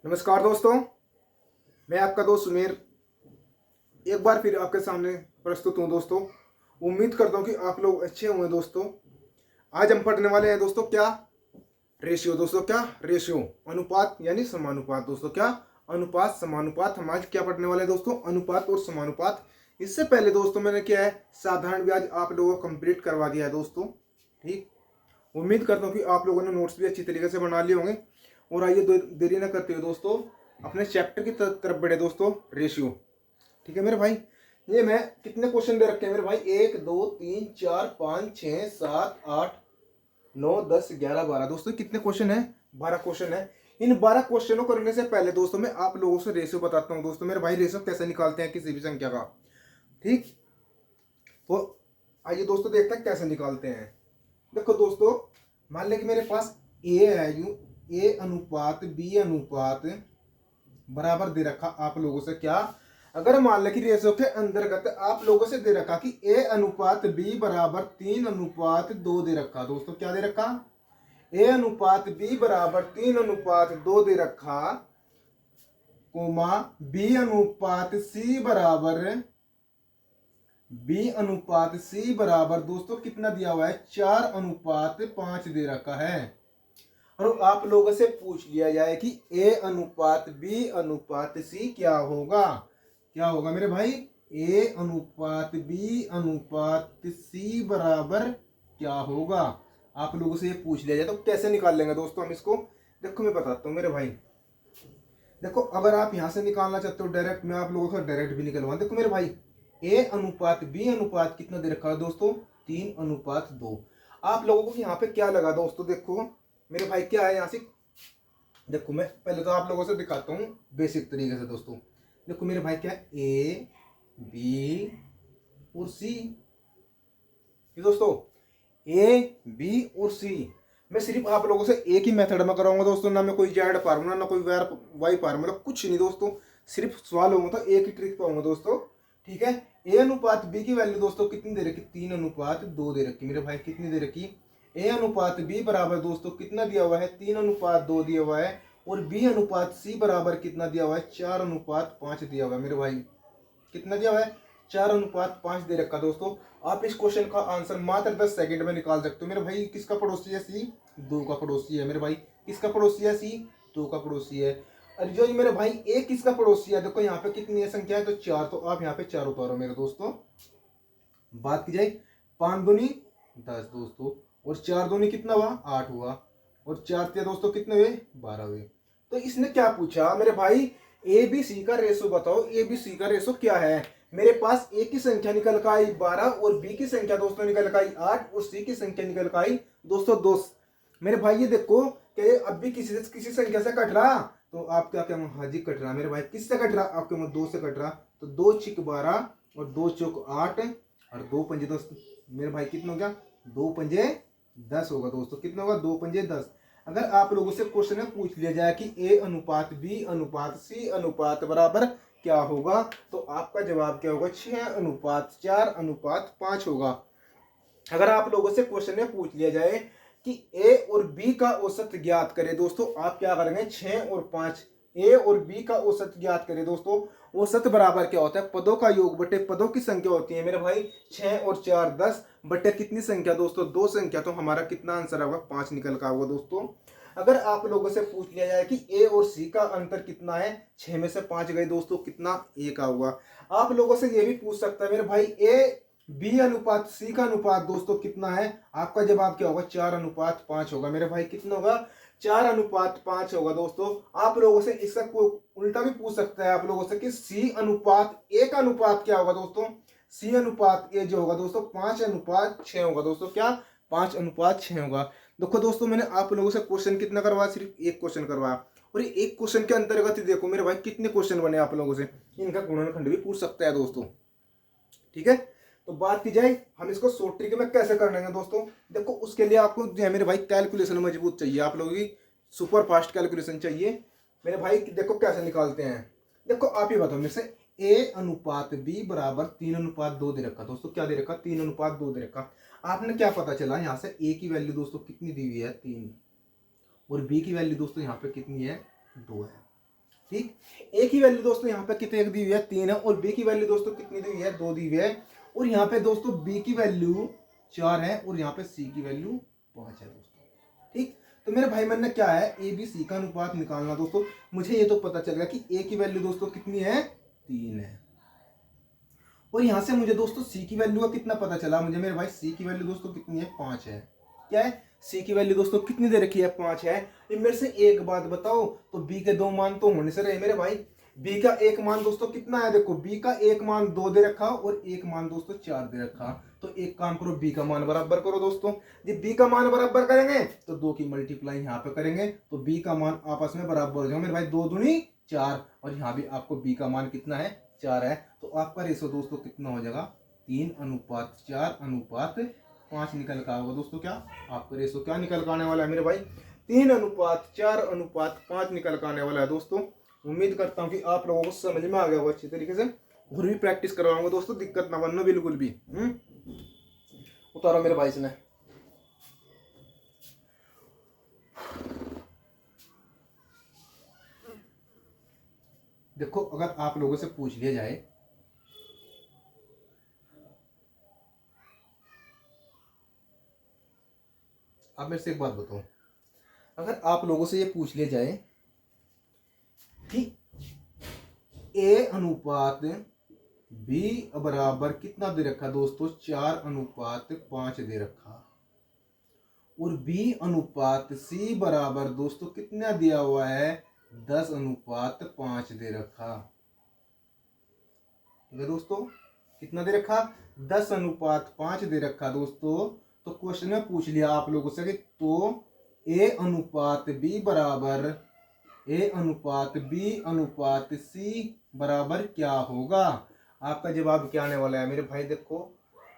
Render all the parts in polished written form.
नमस्कार दोस्तों, मैं आपका दोस्त सुमेर एक बार फिर आपके सामने प्रस्तुत हूँ दोस्तों। उम्मीद करता हूँ कि आप लोग अच्छे होंगे दोस्तों। आज हम पढ़ने वाले हैं दोस्तों क्या रेशियो। दोस्तों क्या रेशियो, अनुपात यानी समानुपात। दोस्तों क्या अनुपात समानुपात, हम आज क्या पढ़ने वाले हैं दोस्तों, अनुपात और समानुपात। इससे पहले दोस्तों मैंने क्या है साधारण ब्याज आप लोगों को कंप्लीट करवा दिया है दोस्तों। ठीक, उम्मीद करता हूँ कि आप लोगों ने नोट्स भी अच्छी तरीके से बना लिए होंगे। और आइए देरी न करते हुए दोस्तों अपने चैप्टर की तरफ बढ़े दोस्तों, रेशियो। ठीक है मेरे भाई, ये मैं कितने क्वेश्चन दे रखे हैं मेरे भाई, 1 2 3 4 5 6 7 8 9 10 11 12। दोस्तों कितने क्वेश्चन है, 12 क्वेश्चन है। इन 12 क्वेश्चनों करने से पहले दोस्तों मैं आप लोगों से रेशियो बताता हूँ दोस्तों। मेरे भाई रेशियो कैसे निकालते हैं किसी भी संख्या का। ठीक, तो आइए दोस्तों देखते हैं कैसे निकालते हैं। देखो दोस्तों, मान लें कि मेरे पास ए है, यू ए अनुपात बी अनुपात बराबर दे रखा आप लोगों से क्या, अगर मान लें कि रेशो के अंतर्गत आप लोगों से दे रखा कि ए अनुपात बी बराबर 3:2 दे रखा। दोस्तों क्या दे रखा, ए अनुपात बी बराबर 3:2 दे रखा, कोमा बी अनुपात सी बराबर दोस्तों कितना दिया हुआ है, 4:5 दे रखा है। और आप लोगों से पूछ लिया जाए कि ए अनुपात बी अनुपात सी क्या होगा। क्या होगा मेरे भाई, ए अनुपात बी अनुपात सी बराबर क्या होगा। आप लोगों से ये पूछ लिया जाए तो कैसे निकाल लेंगे दोस्तों हम इसको। देखो मैं बताता हूँ मेरे भाई। देखो अगर आप यहां से निकालना चाहते हो डायरेक्ट, मैं आप लोगों से डायरेक्ट भी निकलवा। देखो मेरे भाई, ए अनुपात बी अनुपात कितना दे रखा है दोस्तों, 3:2। आप लोगों को यहाँ पे क्या लगा दोस्तों, देखो मेरे भाई क्या है यहाँ से। देखो मैं पहले तो आप लोगों से दिखाता हूँ बेसिक तरीके से दोस्तों। देखो मेरे भाई क्या है, ए बी और सी। दोस्तों ए बी और सी, मैं सिर्फ आप लोगों से एक ही मेथड में कराऊंगा दोस्तों, ना मैं कोई जेड फार्मूला ना कोई वाई फार्मूला, कुछ नहीं दोस्तों। सिर्फ सवाल होगा तो एक ही ट्रिक पाऊंगा दोस्तों। ठीक है, ए अनुपात बी की वैल्यू दोस्तों कितनी दे रखी, 3:2 दे रखी मेरे भाई। कितनी दे रखी, ए अनुपात बी बराबर दोस्तों कितना दिया हुआ है, 3:2 दिया हुआ है। और बी अनुपात सी बराबर कितना दिया हुआ है, 4:5 दिया हुआ है मेरे भाई। कितना दिया हुआ है, 4:5 दे रखा दोस्तों। आप इस क्वेश्चन का आंसर मात्र 10 सेकंड में निकाल सकते हो मेरे भाई। किसका पड़ोसी है, सी 2 का पड़ोसी है मेरे भाई। किसका पड़ोसी है, सी 2 का पड़ोसी है। और जो मेरे भाई ए किसका पड़ोसी है, देखो यहाँ पे कितनी है संख्या है, तो 4। तो आप यहाँ पे 4 उतारो मेरे दोस्तों। बात की जाए 5 दूनी 10 दोस्तों, और 4 दूनी कितना हुआ, 8 हुआ। और 4 ते दोस्तों कितने हुए, 12 हुए। तो इसने क्या पूछा मेरे भाई, ए बी सी का रेशो बताओ। ए बी सी का रेशो क्या है, मेरे पास ए की संख्या निकल का आई 12 और बी की संख्या दोस्तों निकल का आई 8 और सी की संख्या निकल का आई दोस्तों 2। मेरे भाई ये देखो कि अब भी किसी संख्या से कट रहा, तो आप क्या कहेंगे, हाँ जी कट रहा मेरे भाई। किससे कट रहा, आपके 2 से कट रहा। तो 2 छिक 12 और 2 चौक 8 और 2 पंजे 10 मेरे भाई। कितना हो गया, 2 पंजे 10 होगा दोस्तों। कितना होगा, 2 पंजे 10। अगर आप लोगों से क्वेश्चन में पूछ लिया जाए कि ए अनुपात बी अनुपात सी अनुपात बराबर क्या होगा, तो आपका जवाब क्या होगा, 6:4:5 होगा। अगर आप लोगों से क्वेश्चन में पूछ लिया जाए कि ए और बी का औसत ज्ञात करें दोस्तों, आप क्या करेंगे, 6 और 5। ए और बी का औसत ज्ञात करें दोस्तों। औसत बराबर क्या होता है, पदों का योग बटे पदों की संख्या होती है मेरे भाई। 6 और 4 10 बटे कितनी संख्या दोस्तों, 2 संख्या। तो हमारा कितना आंसर होगा, 5 निकल का होगा दोस्तों। अगर आप लोगों से पूछ लिया जाए कि ए और सी का अंतर कितना है, 6 में से 5 गए दोस्तों, कितना, ए का होगा। आप लोगों से ये भी पूछ सकता है मेरे भाई, ए बी अनुपात सी का अनुपात दोस्तों कितना है, आपका जवाब क्या होगा, 4:5 होगा मेरे भाई। कितना होगा, 4:5 होगा दोस्तों। आप लोगों से इसका उल्टा भी पूछ सकता है आप लोगों से कि सी अनुपात ए का अनुपात क्या होगा दोस्तों। सी अनुपात ए जो होगा दोस्तों 5:6 होगा दोस्तों। क्या, 5:6 होगा। देखो दोस्तों मैंने आप लोगों से क्वेश्चन कितना करवाया, सिर्फ एक क्वेश्चन करवाया। और ये एक क्वेश्चन के अंतर्गत ही देखो मेरे भाई कितने क्वेश्चन बने आप लोगों से। इनका गुणनखंड भी पूछ सकता है दोस्तों। ठीक है, तो बात की जाए हम इसको शॉर्ट ट्रिक में कैसे कर लेंगे दोस्तों। देखो उसके लिए आपको जो है मेरे भाई कैलकुलेशन मजबूत चाहिए, आप लोगों की सुपर फास्ट कैलकुलेशन चाहिए मेरे भाई। देखो कैसे निकालते हैं, देखो आप ही बताओ मेरे से। ए अनुपात बी बराबर 3:2 दे रखा दोस्तों। क्या दे रखा, 3:2 दे रखा। आपने क्या पता चला, यहाँ से ए की वैल्यू दोस्तों कितनी दी हुई है, 3। और बी की वैल्यू दोस्तों यहाँ पे कितनी है, 2 है। ठीक, ए की वैल्यू दोस्तों यहाँ पे कितने दी हुई है 3 है, और बी की वैल्यू दोस्तों कितनी दी हुई है 2 दी हुई है, और यहाँ पे दोस्तों बी की वैल्यू 4 है और यहाँ पे सी की वैल्यू 5 है दोस्तों। ठीक, तो मेरे भाई मन ने क्या है ए बी सी का अनुपात निकालना दोस्तों। मुझे ये तो पता चल गया कि ए की वैल्यू दोस्तों कितनी है 3 है, और यहाँ से मुझे दोस्तों सी की वैल्यू का कितना पता चला, मुझे मेरे भाई सी की वैल्यू दोस्तों कितनी है 5 है। क्या है, सी की वैल्यू दोस्तों कितनी दे रखी है 5 है। ये मेरे से एक बात बताओ, तो बी के 2 मान तो होने से रहे मेरे भाई। बी का एक मान दोस्तों कितना है, देखो बी का एक मान 2 दे रखा और एक मान दोस्तों 4 दे रखा। तो एक काम करो, बी का मान बराबर करो दोस्तों। जब बी का मान बराबर करेंगे तो 2 की मल्टीप्लाई यहाँ पे करेंगे, तो बी का मान आपस में बराबर हो जाएगा मेरे भाई, 2 दूनी 4, और यहाँ भी आपको बी का मान कितना है 4 है। तो आपका रेशो दोस्तों कितना हो जाएगा 3:4:5 निकल कर होगा दोस्तों। क्या आपका रेशो क्या निकल कर आने वाला है मेरे भाई, 3:4:5 निकल कर आने वाला है दोस्तों। उम्मीद करता हूँ कि आप लोगों को समझ में आ गया होगा अच्छी तरीके से, और भी प्रैक्टिस करवाऊंगा दोस्तों, दिक्कत ना बनना बिल्कुल भी। उतारो मेरे भाई से। देखो अगर आप लोगों से पूछ लिया जाए आप मेरे से एक बात बताओ, अगर आप लोगों से ये पूछ लिया जाए कि ए अनुपात बी बराबर कितना दे रखा दोस्तों 4:5 दे रखा, और बी अनुपात सी बराबर दोस्तों कितना दिया हुआ है 10:5 दे रखा। ठीक है दोस्तों, कितना दे रखा 10:5 दे रखा दोस्तों। तो क्वेश्चन में पूछ लिया आप लोगों से कि तो ए अनुपात बी अनुपात सी बराबर क्या होगा। आपका जवाब क्या आने वाला है मेरे भाई। देखो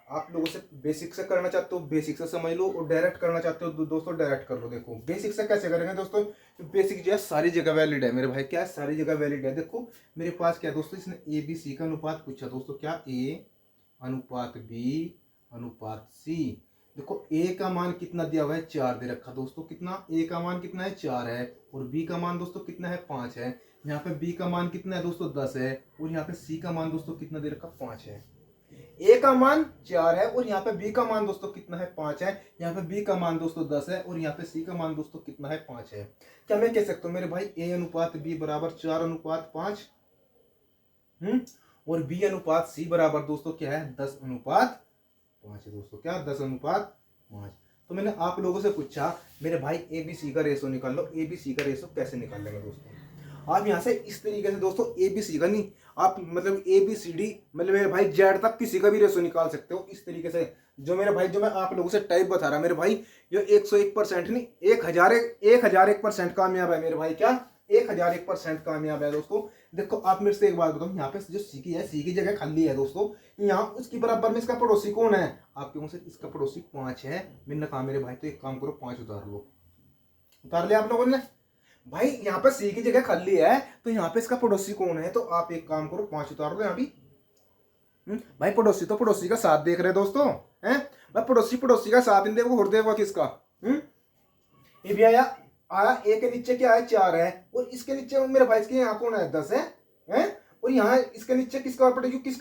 आप लोगों से बेसिक से करना चाहते हो बेसिक से समझ लो, और डायरेक्ट करना चाहते हो दोस्तों डायरेक्ट कर लो। देखो बेसिक से कैसे करेंगे दोस्तों, बेसिक जो है सारी जगह वैलिड है मेरे भाई। क्या है, सारी जगह वैलिड है। देखो मेरे पास क्या दोस्तों, इसने ए बी सी का अनुपात पूछा दोस्तों। क्या ए अनुपात बी अनुपात सी। देखो ए का मान कितना दिया हुआ है 4 दे रखा दोस्तों। कितना, ए का मान कितना है 4 है, और बी का मान दोस्तों कितना है 5 है। यहाँ पे बी का मान कितना है दोस्तों 10 है, और यहाँ पे सी का मान दोस्तों कितना दे रखा 5 है। ए का मान 4 है और यहाँ पे बी का मान दोस्तों कितना है 5 है। यहाँ पे बी का मान दोस्तों 10 है, और यहाँ पे सी का मान दोस्तों कितना है 5 है। क्या मैं कह सकता हूँ मेरे भाई ए अनुपात बी बराबर 4:5, और बी अनुपात सी बराबर दोस्तों क्या है 10:5 है दोस्तों। क्या 10:5। तो मैंने आप लोगों से पूछा मेरे भाई ए बी सी का रेशो निकाल लो। ए बी सी का रेशो कैसे निकाल लेंगे दोस्तों, आप यहाँ से इस तरीके से दोस्तों ए बी सी का नहीं, आप मतलब ए बी सी डी मतलब मेरे भाई जेड तक किसी का भी रेशो निकाल सकते हो इस तरीके से। जो मेरे भाई जो मैं आप लोगों से टाइप बता रहा मेरे भाई, ये 101% नहीं 1001% कामयाब है मेरे भाई। क्या 1001% कामयाब है दोस्तों। देखो आप मेरे से एक बात बताओ, यहाँ पे जो सी की है, सी की जगह खाली है दोस्तों। यहाँ उसकी बराबर में इसका पड़ोसी कौन है, आपके मुंह से इसका पड़ोसी 5 है। मैंने कहा मेरे भाई तो एक काम करो 5 उतार लो। उतार लिया आप लोगों ने भाई। यहाँ पे सी की जगह खाली है, तो यहाँ पे इसका पड़ोसी कौन है, तो आप एक काम करो 5 उतार लो यहाँ भी। भाई पड़ोसी तो पड़ोसी का साथ देख रहे दोस्तों हैं भाई, पड़ोसी का साथ नहीं देखो और देखो किसका। ये भी आया ए के नीचे क्या है 4 है, और इसके नीचे मेरे भाई इसके यहाँ कौन है 10 है, और यहाँ इसके नीचे किसका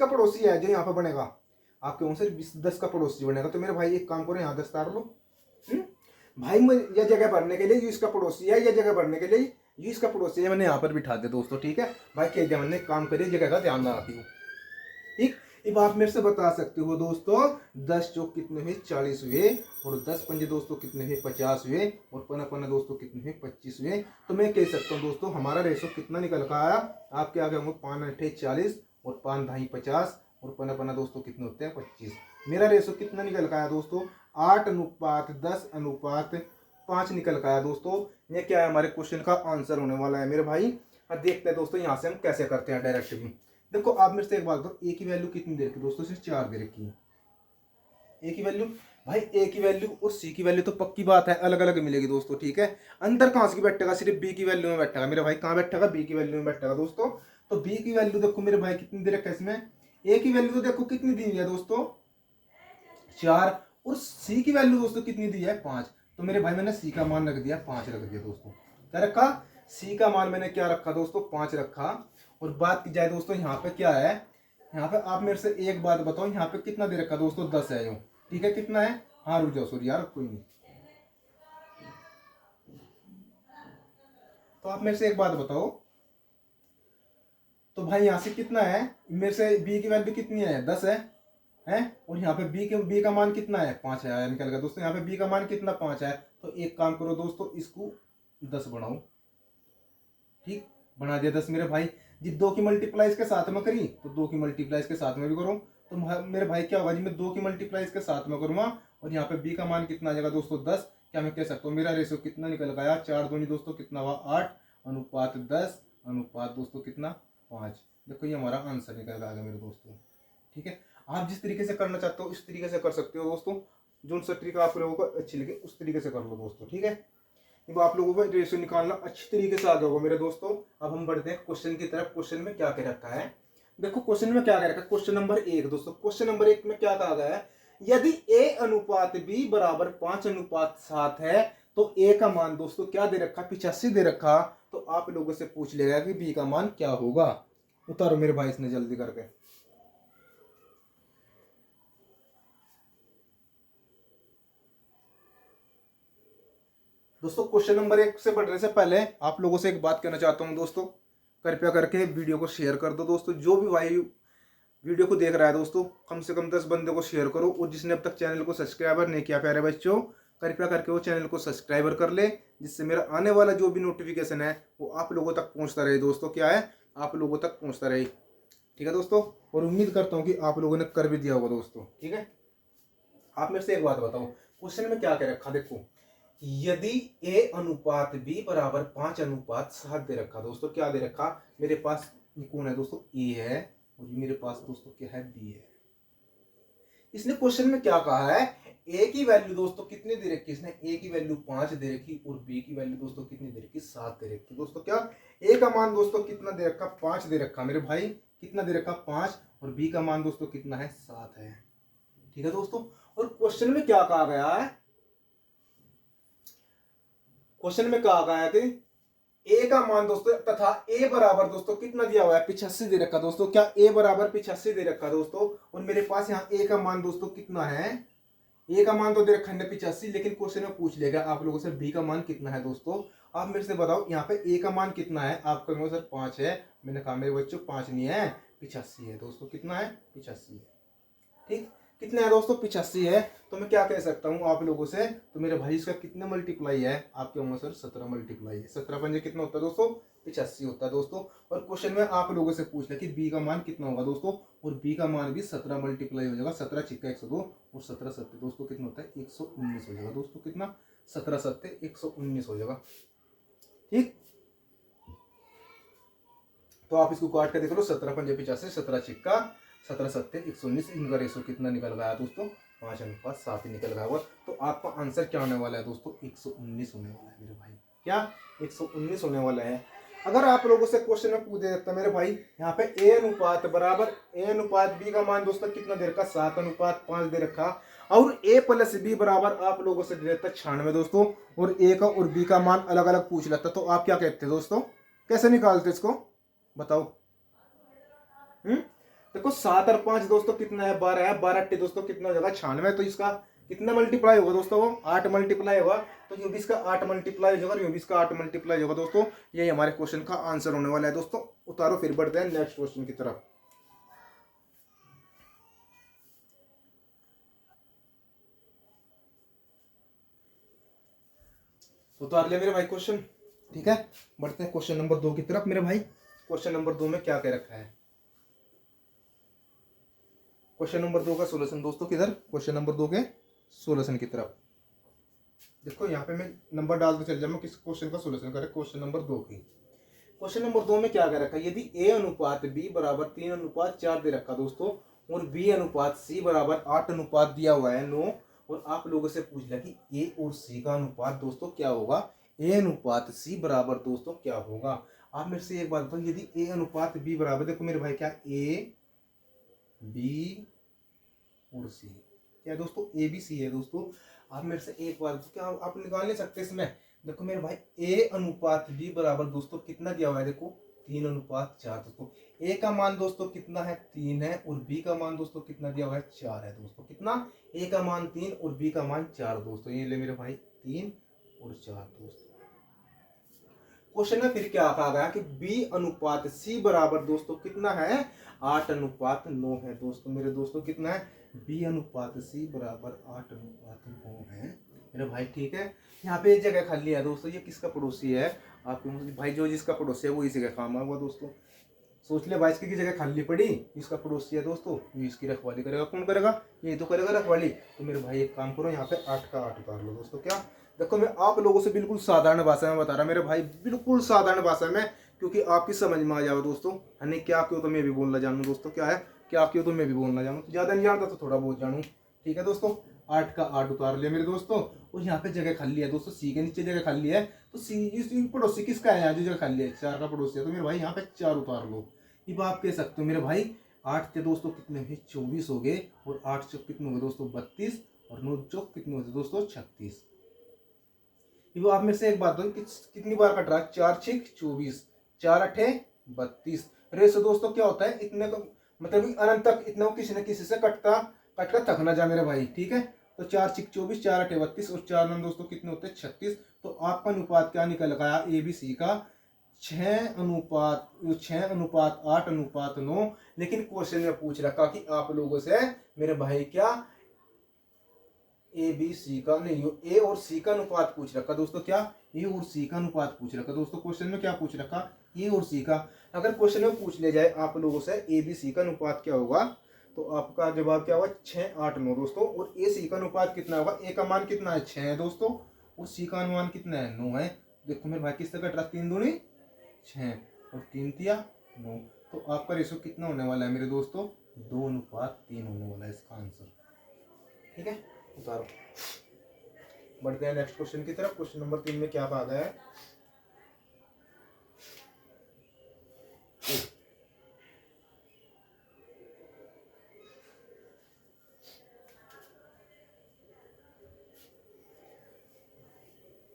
पड़ोसी है जो यहाँ पे बनेगा, आपके मुंह से 10 का पड़ोसी बनेगा। तो मेरे भाई एक काम करो यहाँ 10 उतार लो। भाई यह जगह भरने के लिए ये इसका पड़ोसी है, यह जगह भरने के लिए ये इसका पड़ोसी है। मैंने यहाँ पर बिठा दिया दोस्तों। ठीक है भाई, के जब मैंने काम करिए जगह का ध्यान रखी हूँ। ठीक, अब आप मेरे से बता सकते हो दोस्तों 10 चौक कितने हुए 40 हुए, और 10 पंजे दोस्तों कितने हुए 50 हुए, और पना पना दोस्तों कितने हुए 25 हुए। तो मैं कह सकता हूँ दोस्तों हमारा रेशो कितना निकल कर आया, आपके आगे होंगे 5 8 40 और 5 ढाई 50, और पना पना दोस्तों कितने होते हैं 25। मेरा रेशो कितना निकल कर आया दोस्तों 8:10:5 निकल कर आया दोस्तों। ये क्या है हमारे क्वेश्चन का आंसर होने वाला है मेरे भाई। अब देखते हैं दोस्तों यहाँ से हम कैसे करते हैं डायरेक्ट भी। देखो आप मेरे से एक बात बताओ, ए की वैल्यू कितनी दे रखी दोस्तों, सिर्फ 4 दे रखी है। ए की वैल्यू भाई, ए की वैल्यू और सी की वैल्यू तो पक्की बात है अलग अलग मिलेगी दोस्तों। ठीक है, अंदर कहाँ से बैठेगा, सिर्फ बी की वैल्यू में बैठेगा मेरे भाई। कहाँ बैठेगा, बी की वैल्यू में बैठेगा दोस्तों। तो बी की वैल्यू देखो मेरे भाई कितनी दे रखा है इसमें, ए की वैल्यू तो देखो कितनी दी है दोस्तों 4, और सी की वैल्यू दोस्तों कितनी दी है 5। तो मेरे भाई मैंने सी का मान रख दिया 5 रख दिया दोस्तों। क्या रखा, सी का मान मैंने क्या रखा दोस्तों, 5 रखा। और बात की जाए दोस्तों यहाँ पे क्या है, यहाँ पे आप मेरे से एक बात बताओ, यहाँ पे कितना दे रखा दोस्तों, 10 है। यूँ ठीक है, कितना है, हाँ रुक जाओ सॉरी यार, कोई नहीं। तो आप मेरे से एक बात बताओ, तो भाई यहाँ से कितना है, मेरे से बी की वैल्यू कितनी है, 10 है। और यहाँ पे बी का मान कितना है, 5 है, आया निकल गया दोस्तों। यहाँ पे बी का मान कितना, 5 है। तो एक काम करो दोस्तों, इसको 10 बढ़ाओ। ठीक, बना दिया 10 मेरे भाई। जी 2 की मल्टीप्लाई इसके साथ में करी, तो 2 की मल्टीप्लाई इसके साथ में भी करो। तो मेरे भाई क्या होगा जी, मैं 2 की मल्टीप्लाई इसके साथ में करूंगा। और यहाँ पे बी का मान कितना आ जाएगा दोस्तों, 10। क्या मैं कह सकता हूँ मेरा रेशियो कितना निकल गया, 4 दूनी दोस्तों कितना हुआ, 8 अनुपात 10 अनुपात दोस्तों कितना, 5। देखो ये हमारा आंसर निकल गया मेरे दोस्तों। ठीक है, आप जिस तरीके से करना चाहते हो इस तरीके से कर सकते हो दोस्तों, जो सा तरीका आप लोगों को अच्छी लगे उस तरीके से कर लो दोस्तों। ठीक है, अब आप लोगों को रेशियो निकालना अच्छी तरीके से आ गया होगा मेरे दोस्तों। अब हम बढ़ते हैं क्वेश्चन की तरफ। क्वेश्चन में क्या कह रखा है, देखो क्वेश्चन में क्या कह रखा है, क्वेश्चन नंबर 1 दोस्तों। क्वेश्चन नंबर 1 में क्या कहा गया है, यदि a अनुपात b बराबर 5 अनुपात 7 है तो a का मान दोस्तों क्या दे रखा, 85 दे रखा। तो आप लोगों से पूछ लेगा कि b का मान क्या होगा। उतारो मेरे भाई इसने जल्दी करके। दोस्तों क्वेश्चन नंबर 1 से बढ़ने से पहले आप लोगों से एक बात कहना चाहता हूं दोस्तों, कृपया करके वीडियो को शेयर कर दो दोस्तों। जो भी भाई वीडियो को देख रहा है दोस्तों, कम से कम 10 बंदे को शेयर करो। और जिसने अब तक चैनल को सब्सक्राइबर नहीं किया प्यारे बच्चों, कृपया करके वो चैनल को सब्सक्राइबर कर ले, जिससे मेरा आने वाला जो भी नोटिफिकेशन है वो आप लोगों तक पहुंचता रहे दोस्तों। क्या है, आप लोगों तक पहुंचता रहे। ठीक है दोस्तों, और उम्मीद करता हूँ कि आप लोगों ने कर भी दिया होगा दोस्तों। ठीक है, आप मेरे से एक बात बताओ, क्वेश्चन में क्या कह रखा, देखो यदि a अनुपात b बराबर 5 अनुपात 7 दे रखा दोस्तों। क्या दे रखा, मेरे पास ये कौन है दोस्तों, a है, और ये मेरे पास दोस्तों क्या है, b है। इसने क्वेश्चन में क्या कहा है, a की वैल्यू दोस्तों कितनी दे रखी, इसने a की वैल्यू 5 दे रखी और b की वैल्यू दोस्तों कितनी दे रखी, 7 दे रखी दोस्तों। क्या a का मान दोस्तों कितना दे रखा, 5 दे रखा मेरे भाई, कितना दे रखा, 5। और b का मान दोस्तों कितना है, 7 है। ठीक है दोस्तों, और क्वेश्चन में क्या कहा गया है, क्वेश्चन में कहा गया है कि a का मान दोस्तों तथा a बराबर दोस्तों कितना दिया हुआ है, 85 दे रखा दोस्तों। क्या a बराबर 85 दे रखा दोस्तों। और मेरे पास यहाँ a का मान दोस्तों कितना है, a का मान तो दे रखा है 85, लेकिन क्वेश्चन में पूछ लेगा आप लोगों से b का मान कितना है दोस्तों। आप मेरे से बताओ यहाँ पे a का मान कितना है, आप कहोगे सर 5 है। मैंने कहा मेरे बच्चों 5 नहीं है, 85 है दोस्तों। कितना है, 85 है। ठीक, कितना है दोस्तों, 85 है। तो मैं क्या कह सकता हूँ आप लोगों से, तो मेरे भाई इसका कितना मल्टीप्लाई है, आप कहोगे सर 17 मल्टीप्लाई है। 17 पंजे कितना होता है दोस्तों, 85 होता है दोस्तों। और क्वेश्चन में आप लोगों से पूछ लिया कि बी का मान कितना होगा दोस्तों, और बी का मान भी 17 मल्टीप्लाई हो जाएगा। 17 छिक्का 102 और 17 सत्ते दोस्तों कितना होता है, 119 हो जाएगा दोस्तों। कितना, 17 सत्ते 119 हो जाएगा। ठीक, तो आप इसको काट के देख लो, 17 पंजे 85, 17 छिक्का 17 सत्ते 119, इनका रेशो कितना निकल गया दोस्तों, 5 अनुपात 7 ही निकल गया होगा। तो आपका आंसर क्या होने वाला है दोस्तों, 119 होने वाला है मेरे भाई। क्या, 119 होने वाला है। अगर आप लोगों से क्वेश्चन में पूछ देता मेरे भाई, यहाँ पे a अनुपात बराबर a अनुपात b का मान दोस्तों कितना दे रखा, 7 अनुपात 5 दे रखा। और a प्लस b बराबर आप लोगों से दे देता 96 दोस्तों, और a का और b का मान अलग अलग पूछ लेता, तो आप क्या कहते दोस्तों, कैसे निकालते इसको बताओ। देखो 7 और 5 दोस्तों कितना है, 12 है। 12 अट्टे दोस्तों कितना हो जाएगा, 96। तो इसका कितना मल्टीप्लाई होगा दोस्तों, वो 8 मल्टीप्लाई होगा। तो यूं भी इसका 8 मल्टीप्लाई हो जाएगा, यूं भी इसका 8 मल्टीप्लाई होगा दोस्तों। यही हमारे क्वेश्चन का आंसर होने वाला है दोस्तों। उतारो, फिर बढ़ते हैं नेक्स्ट क्वेश्चन की तरफ। उतार ले मेरे भाई क्वेश्चन। ठीक है, बढ़ते हैं क्वेश्चन नंबर 2 की तरफ मेरे भाई। क्वेश्चन नंबर 2 में क्या कह रखा है, क्वेश्चन नंबर 2 का सोल्यूशन दोस्तों किधर, क्वेश्चन नंबर 2 के सोल्यूशन की तरफ। देखो यहाँ पे मैं नंबर डाल दो, चल जाऊँ किस क्वेश्चन का सोल्यूशन करें, क्वेश्चन नंबर 2 की। क्वेश्चन नंबर 2 में क्या कह रखा है, यदि a अनुपात b बराबर 3 अनुपात 4 दे रखा दोस्तों, और b अनुपात c बराबर 8 अनुपात दिया हुआ है 9। और आप लोगों से पूछ लिया कि a और c का अनुपात दोस्तों क्या होगा, a अनुपात c बराबर दोस्तों क्या होगा। आप मेरे से एक बात बताओ, यदि a अनुपात b बराबर, देखो मेरे भाई क्या a b और c, क्या दोस्तों, ए बी सी है दोस्तों। आप मेरे से एक बार, क्या आप निकाल नहीं सकते इसमें, देखो मेरे भाई ए अनुपात बी बराबर दोस्तों कितना दिया हुआ है, देखो 3:4 दोस्तों। ए का मान दोस्तों कितना है, 3 है, और बी का मान दोस्तों कितना दिया हुआ है, 4 है दोस्तों। कितना, ए का मान 3 और बी का मान 4 दोस्तों। ये ले मेरे भाई 3 और 4 दोस्तों। क्वेश्चन में फिर क्या कहा गया कि बी अनुपात सी बराबर दोस्तों कितना है, 8:9 है दोस्तों। मेरे दोस्तों कितना है, बी अनुपात सी बराबर 8:9 है मेरे भाई। ठीक है, यहाँ पे जगह खाली है दोस्तों। ये किसका पड़ोसी है, आपके भाई जो जिसका पड़ोसी है वो इसी का काम आएगा दोस्तों। सोच ले भाई, इसकी की जगह खाली पड़ी, इसका पड़ोसी है दोस्तों, ये इसकी रखवाली करेगा। कौन करेगा, ये तो करेगा रखवाली। तो मेरे भाई एक काम करो, यहाँ पे 8 का 8 उतार लो दोस्तों। क्या, देखो मैं आप लोगों से बिल्कुल साधारण भाषा में बता रहा मेरे भाई, बिल्कुल साधारण भाषा में, क्योंकि आपकी समझ में आ जाओ दोस्तों। नहीं क्या क्यों, तो मैं भी बोलना जानूँ दोस्तों। क्या है, क्या क्यों, तो मैं भी बोलना जानूँ। ज्यादा नहीं जानता तो थोड़ा बहुत जानूँ। ठीक है दोस्तों, 8 का 8 उतार लिया मेरे दोस्तों। और यहाँ पे जगह खाली है दोस्तों, सी के नीचे जगह खाली है। तो सी इस पड़ोसी किसका है, यहाँ जो जगह खाली है 4 का पड़ोसी है। तो मेरे भाई यहाँ पे 4 उतार लो। अब आप कह सकते हो मेरे भाई 8 के दोस्तों कितने हुए, 24 हो गए। और 8 चौक कितने हुए दोस्तों, 32। और 9 चौक कितने हुए दोस्तों, 36। वो आप में से एक बात हो, कितनी बार कट रहा है, 4 6 24, 4 8 32। रेशो दोस्तों क्या होता है, इतने को मतलब अनंत तक इतने को किसी न किसी से कटता कट कर थक ना जा मेरे भाई। ठीक है, तो 4 6 24, 4 8 32 और 4 9 दोस्तों कितने होते हैं, 36। तो आपका अनुपात क्या निकल गया, ए बी सी का 6:8:9। लेकिन क्वेश्चन में पूछ रखा कि आप लोगों से मेरे भाई क्या ए बी सी का नहीं, ए और सी का अनुपात पूछ रखा दोस्तों। क्या, ए और सी का अनुपात पूछ रखा दोस्तों। क्वेश्चन में क्या पूछ रखा, ए और सी का। अगर क्वेश्चन में पूछ लिया जाए आप लोगों से ए बी सी का अनुपात क्या होगा, तो आपका जवाब क्या होगा, 6:8:9 दोस्तों। और ए सी का अनुपात कितना होगा, ए का मान कितना है, 6 है दोस्तों, और सी का अनुमान कितना है, 9 है। देखो मेरे भाई किससे कट रहा, 3 दूनी 6 और 3 तिया 9। तो आपका रेशो कितना होने वाला है मेरे दोस्तों, 2:3 होने वाला है इसका आंसर। ठीक है, उतारो। बढ़ते हैं नेक्स्ट क्वेश्चन की तरफ। क्वेश्चन नंबर 3 में क्या भागा है,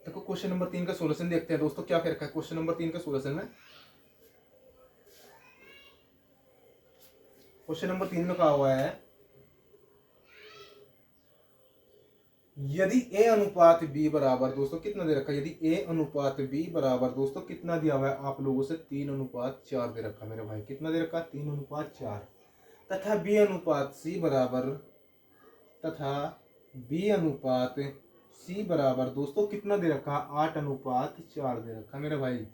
देखो क्वेश्चन नंबर 3 का सोल्यूशन देखते हैं दोस्तों। क्या कर रखा है क्वेश्चन नंबर 3 का सोल्यूशन में। क्वेश्चन नंबर 3 में कहा हुआ है, यदि ए अनुपात बी बराबर दोस्तों कितना दे रखा है, यदि ए अनुपात बी बराबर दोस्तों कितना दिया हुआ है आप लोगों से, 3:4 दे रखा मेरे भाई। कितना दे रखा, 3:4। तथा बी अनुपात सी बराबर, तथा बी अनुपात सी बराबर दोस्तों कितना दे रखा, 8:4 दे रखा मेरे भाई,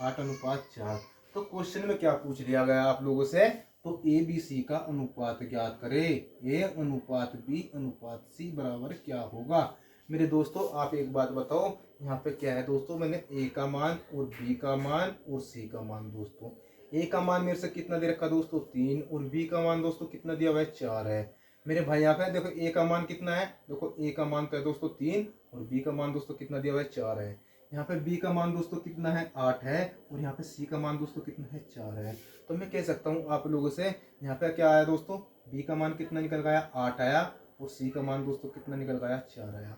8:4। तो क्वेश्चन में क्या पूछ लिया गया आप लोगों से, तो ए बी सी का अनुपात ज्ञात करे। ए अनुपात बी अनुपात सी बराबर क्या होगा। मेरे दोस्तों आप एक बात बताओ, यहाँ पे क्या है दोस्तों, मैंने ए का मान और बी का मान और सी का मान दोस्तों। ए का मान मेरे से कितना दे रखा दोस्तों, 3, और बी का मान दोस्तों कितना दिया हुआ है, 4 है मेरे भाई। यहाँ पे देखो ए का मान कितना है, देखो ए का मान तो है दोस्तों 3, और बी का मान दोस्तों कितना दिया हुआ है, 4 है। यहाँ पे बी का मान दोस्तों कितना है, 8 है, और यहाँ पे सी का मान दोस्तों कितना है, 4 है। तो मैं कह सकता हूँ आप लोगों से, यहाँ पे क्या आया दोस्तों, बी का मान कितना निकल गया, 8 आया, और सी का मान दोस्तों कितना निकल गया, 4 आया।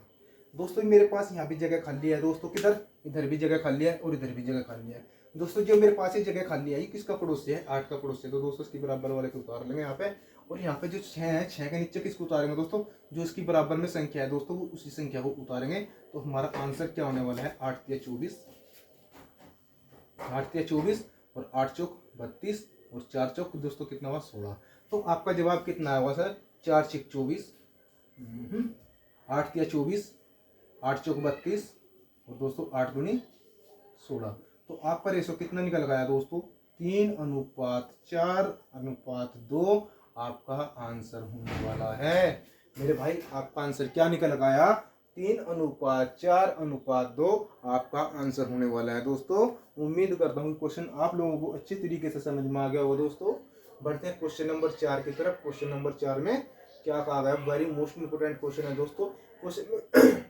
दोस्तों मेरे पास यहाँ भी जगह खाली है दोस्तों, किधर, इधर भी जगह खाली है और इधर भी जगह खाली है दोस्तों। जो मेरे पास ये जगह खाली है ये किसका पड़ोसी है, 8 का पड़ोसी है। तो दोस्तों इसकी बराबर वाले को उतार लेंगे यहाँ पे। और यहाँ पे जो 6 है, 6 के नीचे किसको उतारेंगे दोस्तों, जो इसकी बराबर में संख्या है दोस्तों, वो उसी संख्या को उतारेंगे। तो हमारा आंसर क्या होने वाला है, 8 या 24, 8 या 24, और 8 चौक 32, और 4 चौक दोस्तों कितना हुआ, 16। तो आपका जवाब कितना होगा सर, 4 6 24, 8 या 24, 8 चौक 32, और दोस्तों 8 दूनी 16। तो आपका रेशो कितना निकल गया दोस्तों, 3:4:2 आपका आंसर होने वाला है मेरे भाई। आपका आंसर क्या निकल गया, 3:4:2 आपका आंसर होने वाला है दोस्तों। उम्मीद करता हूँ क्वेश्चन आप लोगों को अच्छी तरीके से समझ में आ गया होगा दोस्तों। बढ़ते हैं क्वेश्चन नंबर 4 की तरफ। क्वेश्चन नंबर 4 में क्या कहा गया, वेरी मोस्ट इंपोर्टेंट क्वेश्चन है दोस्तों। क्वेश्चन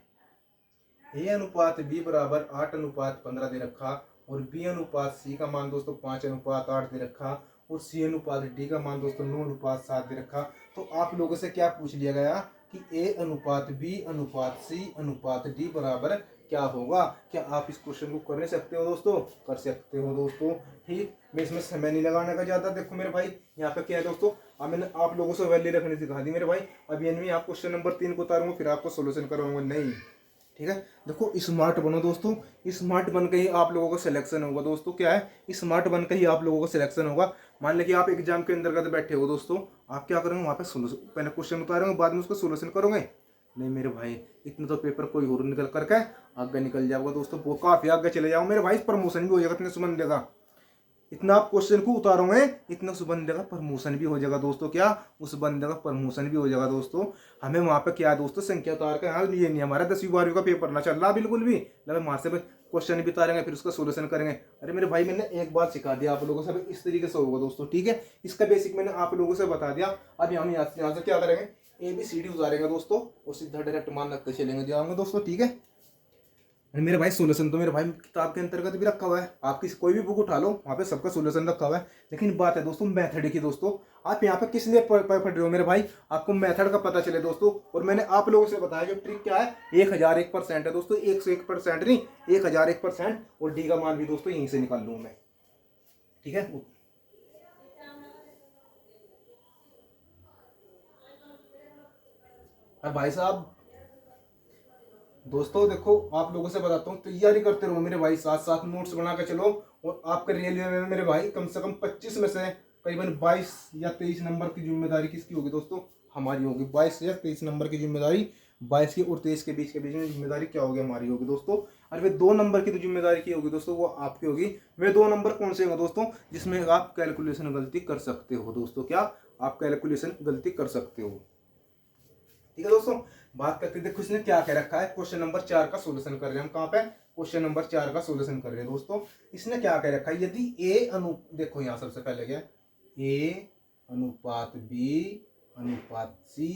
ए अनुपात बी बराबर 8:15 दे रखा, और बी अनुपात सी का मान दोस्तों 5:8 दे रखा, और सी अनुपात डी का मान दोस्तों 9:7 दे रखा। तो आप लोगों से क्या पूछ लिया गया कि ए अनुपात बी अनुपात सी अनुपात डी बराबर क्या होगा? क्या आप इस क्वेश्चन को कर नहीं सकते हो दोस्तों? कर सकते हो दोस्तों। ठीक, मैं इसमें समय नहीं लगाने का ज़्यादा। देखो मेरे भाई यहाँ पे क्या है दोस्तों, अब मैंने आप लोगों से वैल्यू रखनी सिखा दी मेरे भाई। अब यानी आप क्वेश्चन नंबर 3 को उतारूंगा, फिर आपको सोल्यूशन कराऊंगा नहीं। ठीक है, देखो स्मार्ट बनो दोस्तों। स्मार्ट बन के ही आप लोगों का सिलेक्शन होगा दोस्तों। क्या है? स्मार्ट बन के ही आप लोगों का सिलेक्शन होगा। मान लें कि आप एग्जाम के अंतर्गत बैठे हो दोस्तों, आप क्या करोगे? वहाँ पे सोल्यूशन, पहले क्वेश्चन उतारोगे, बाद में उसका सोल्यूशन करोगे? नहीं मेरे भाई, इतना तो पेपर कोई और निकल करके आगे निकल जाओगे दोस्तों, वो काफी आगे चले जाओ मेरे भाई। प्रमोशन भी हो जाएगा इतने सुमन देगा। इतना आप क्वेश्चन को उतारोगे, इतना उस बंदे का प्रमोशन भी हो जाएगा दोस्तों। क्या? उस बंदे का प्रमोशन भी हो जाएगा दोस्तों। हमें वहां पे क्या है दोस्तों, संख्या उतार के, हाँ ये नहीं हमारा 10वीं 12वीं का पेपर ना चल रहा बिल्कुल भी, मतलब वहां से क्वेश्चन भी उतारेंगे, फिर उसका सोल्यूशन करेंगे। अरे मेरे भाई, मैंने एक बात सिखा दिया आप लोगों से, इस तरीके से होगा दोस्तों। ठीक है, इसका बेसिक मैंने आप लोगों से बता दिया। अब हम यहाँ से क्या करेंगे, ABCD उतारेंगे दोस्तों, और सीधा डायरेक्ट मान लगते चलेंगे जाएंगे दोस्तों। ठीक है, मेरे भाई सोल्यूशन तो मेरे भाई किताब के अंतर्गत भी रखा हुआ है, आपकी कोई भी बुक उठा लो वहाँ पे सबका सोल्यूशन रखा हुआ है। लेकिन बात है दोस्तों मेथड की दोस्तों, आप यहाँ पे किस लिए पढ़ रहे हो मेरे भाई? आपको मेथड का पता चले दोस्तों। और मैंने आप लोगों से बताया जो ट्रिक क्या है, 1001% है दोस्तों, 101% नहीं, 1001%। और डी का मान भी दोस्तों यहीं से निकाल लूँ मैं। ठीक है, अब भाई साहब दोस्तों देखो, आप लोगों से बताता हूँ, तैयारी करते रहो मेरे भाई, साथ साथ नोट्स बना के चलो। और आपके रेलवे में मेरे भाई कम से कम 25 में से करीबन 22 या 23 नंबर की जिम्मेदारी किसकी होगी दोस्तों? हमारी होगी। 22 या 23 नंबर की जिम्मेदारी, 22 की और 23 के बीच में जिम्मेदारी क्या होगी? हमारी होगी दोस्तों। और वे 2 नंबर की तो जिम्मेदारी की होगी दोस्तों, वो आपकी होगी। वे 2 नंबर कौन से होंगे दोस्तों? जिसमें आप कैलकुलेशन गलती कर सकते हो दोस्तों। क्या? आप कैलकुलेशन गलती कर सकते हो। ठीक है दोस्तों, बात करते देखो इसने क्या कह रखा है। क्वेश्चन नंबर 4 का सोल्यूशन कर रहे हैं हम। कहाँ पे? क्वेश्चन नंबर 4 का सोल्यूशन कर रहे हैं दोस्तों। इसने क्या कह रखा है, यदि देखो यहाँ सबसे पहले क्या, A अनुपात B अनुपात C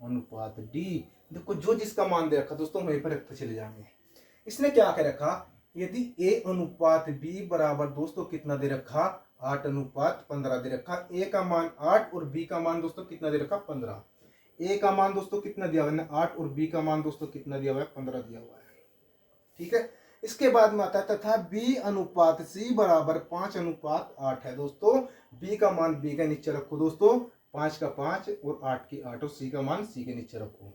अनुपात D। देखो जो जिसका मान दे रखा दोस्तों, वहीं पर रखते चले जाएंगे। इसने क्या कह रखा, यदि A अनुपात B बराबर दोस्तों कितना दे रखा, 8 अनुपात 15 दे रखा। A का मान 8 और B का मान दोस्तों कितना दे रखा, 15। A का मान दोस्तों कितना दिया हुआ है, 8, और B का मान दोस्तों कितना दिया हुआ है, 15 दिया हुआ है। ठीक है, इसके बाद में आता है तथा B अनुपात C बराबर 5 अनुपात 8 है दोस्तों। B का मान B के नीचे रखो दोस्तों, 5 का 5 और 8 की 8, और C का मान C के नीचे रखो।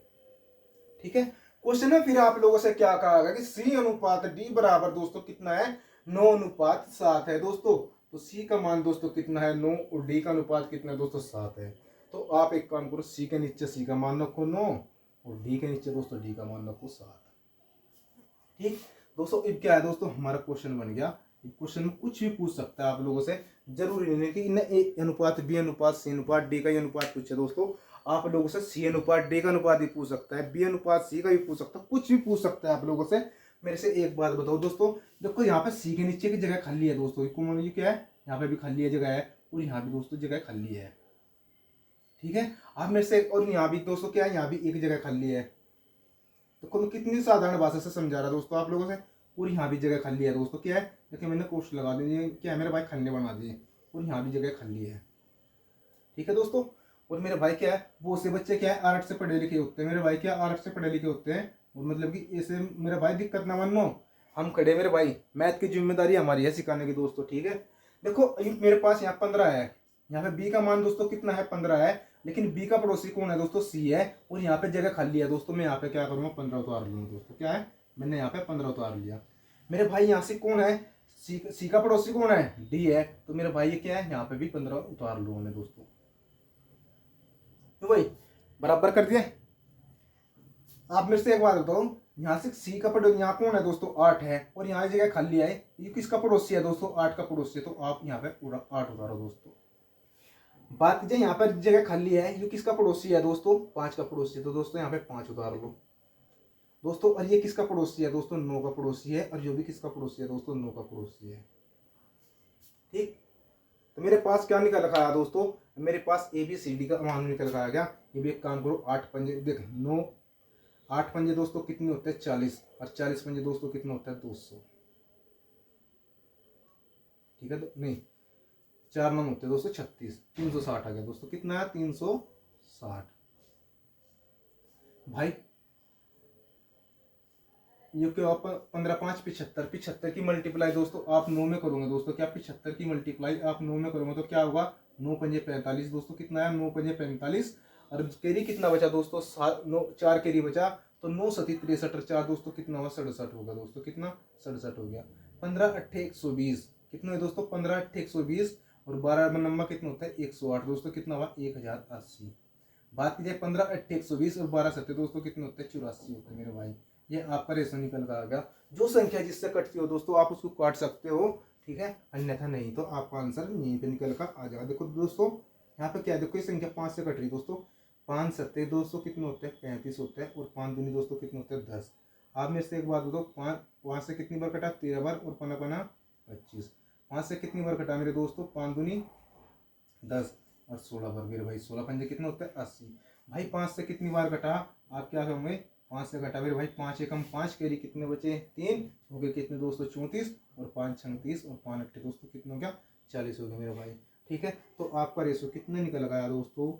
ठीक है, क्वेश्चन में फिर आप लोगों से क्या कहा गया कि C अनुपात D बराबर दोस्तों कितना है, 9 अनुपात 7 है दोस्तों। तो C का मान दोस्तों कितना है, 9, और D का अनुपात कितना है दोस्तों, 7 है। तो आप एक काम करो, C के नीचे C का मान रखो 9, और D के नीचे दोस्तों D का मान रखो 7। ठीक दोस्तों, अब क्या है दोस्तों, हमारा क्वेश्चन बन गया। क्वेश्चन में कुछ भी पूछ सकता है आप लोगों से, जरूरी नहीं है कि इन्हें A अनुपात B अनुपात C अनुपात D का ही अनुपात पूछे दोस्तों। आप लोगों से C अनुपात D का अनुपात भी पूछ सकता है, B अनुपात C का भी पूछ सकता है, कुछ भी पूछ सकता है आप लोगों से। मेरे से एक बात बताओ दोस्तों, देखो यहाँ पे C के नीचे की जगह खाली है दोस्तों, ये क्या है, यहाँ पे भी खाली है जगह है, और यहाँ भी दोस्तों जगह खाली है। ठीक है, आप मेरे से, और यहाँ भी दोस्तों क्या है, यहाँ भी एक जगह खाली है। तो मैं कितनी साधारण भाषा से समझा रहा दोस्तों आप लोगों से। और यहाँ भी जगह खाली है दोस्तों। क्या है, देखिए मैंने कोष्ट लगा दिए, क्या है मेरे भाई, खन्ने बना दिए, और यहाँ भी जगह खाली है। ठीक है दोस्तों, और मेरे भाई क्या है, बहुत से बच्चे क्या है, आर्ट से पढ़े लिखे होते हैं मेरे भाई, क्या आर्ट से पढ़े लिखे होते हैं, और मतलब कि ऐसे मेरे भाई दिक्कत ना मानो, हम खड़े मेरे भाई, मैथ की जिम्मेदारी हमारी है सिखाने की दोस्तों। ठीक है, देखो मेरे पास यहाँ 15 है, यहाँ पे B का मान दोस्तों कितना है, 15 है। लेकिन B का पड़ोसी कौन है दोस्तों, C है, और यहाँ पे जगह खाली है दोस्तों। मैं यहाँ पे क्या करूँगा, 15 उतार लूँगा दोस्तों। क्या है, मैंने यहाँ पे 15 उतार लिया। मेरे भाई यहाँ से कौन है, C का पड़ोसी कौन है, D है। तो मेरे भाई ये क्या है, यहाँ पे भी 15 उतार लूँगा मैं दोस्तों। तो भाई बराबर कर दिया। आप मेरे से एक बात बताओ, यहाँ से C का पड़ोसी यहाँ कौन है दोस्तों, 8 है, और यहाँ जगह खाली है, ये किसका पड़ोसी है दोस्तों, 8 का पड़ोसी है। तो आप यहाँ पे पूरा 8 उतारो दोस्तों। बात कीजिए यहाँ पर जगह खाली है, ये किसका पड़ोसी है दोस्तों, 5 का पड़ोसी है। तो दोस्तों यहाँ पे 5 उतार लो दोस्तों। और ये किसका पड़ोसी है दोस्तों, 9 का पड़ोसी है, और ये भी किसका पड़ोसी है दोस्तों, 9 का पड़ोसी है। ठीक, तो मेरे पास क्या निकल रखा है दोस्तों, मेरे पास ABCD का मान निकल रखा गया। ये भी एक काम करो, 8 पंजे देख 9, 8 पंजे दोस्तों कितने होते हैं, 40, और 40 पंजे दोस्तों कितना होता है, 200। ठीक है, तो नहीं 4 9 होते हैं दोस्तों 36, 360 आ गया दोस्तों। कितना है, 360। भाई ये क्यों आप 15 5 75, 75 की मल्टीप्लाई दोस्तों आप 9 में करोगे दोस्तों, क्या 75 की मल्टीप्लाई आप 9 में करोगे तो क्या होगा, 9 पंजे 45 दोस्तों, कितना है 9 पंजे 45। और कैरी कितना बचा दोस्तों, 4 कैरी बचा, तो 9 सती 63 और 4 दोस्तों कितना हुआ, 67 होगा दोस्तों, कितना 67 हो गया। 15 अट्ठे 120 कितना है दोस्तों, 15 अट्ठे 120 और 12 नंबर कितना होता है 108 दोस्तों, कितना हुआ 1080। बात की जाए 15 अट्ठे 120 और 12 सत्ते दोस्तों कितने होते हैं 84 होते हैं मेरे भाई। ये आपका रेशो निकल कर आ गया। जो संख्या जिससे कटती हो दोस्तों आप उसको काट सकते हो, ठीक है, अन्यथा नहीं तो आपका आंसर यहीं पे निकल कर आ जाएगा। देखो दोस्तों यहाँ पे क्या है, देखो ये संख्या 5 से कट रही है दोस्तों, 5 सत्ते दोस्तों कितने होते हैं 35 होते हैं और 5 दूनी दोस्तों कितने होते हैं 10। आप मेरे से एक बात बताओ, 5 से कितनी बार कटा 13 बार और पना पना 25। 5 से कितनी बार कटा मेरे दोस्तों, 5 दूनी 10 और 16 बार मेरे भाई, 16 पंजे कितने होते हैं 80। भाई 5 से कितनी बार कटा, आप क्या कहोगे 5 से कटा मेरे भाई, 5 एकम 5 कैरी कितने बचे 3 हो गए, कितने दोस्तों 34 और 5 36 और 5 अट्ठे दोस्तों कितना हो गया 40 हो गया मेरे भाई। ठीक है, तो आपका रेशो कितना निकल आया दोस्तों,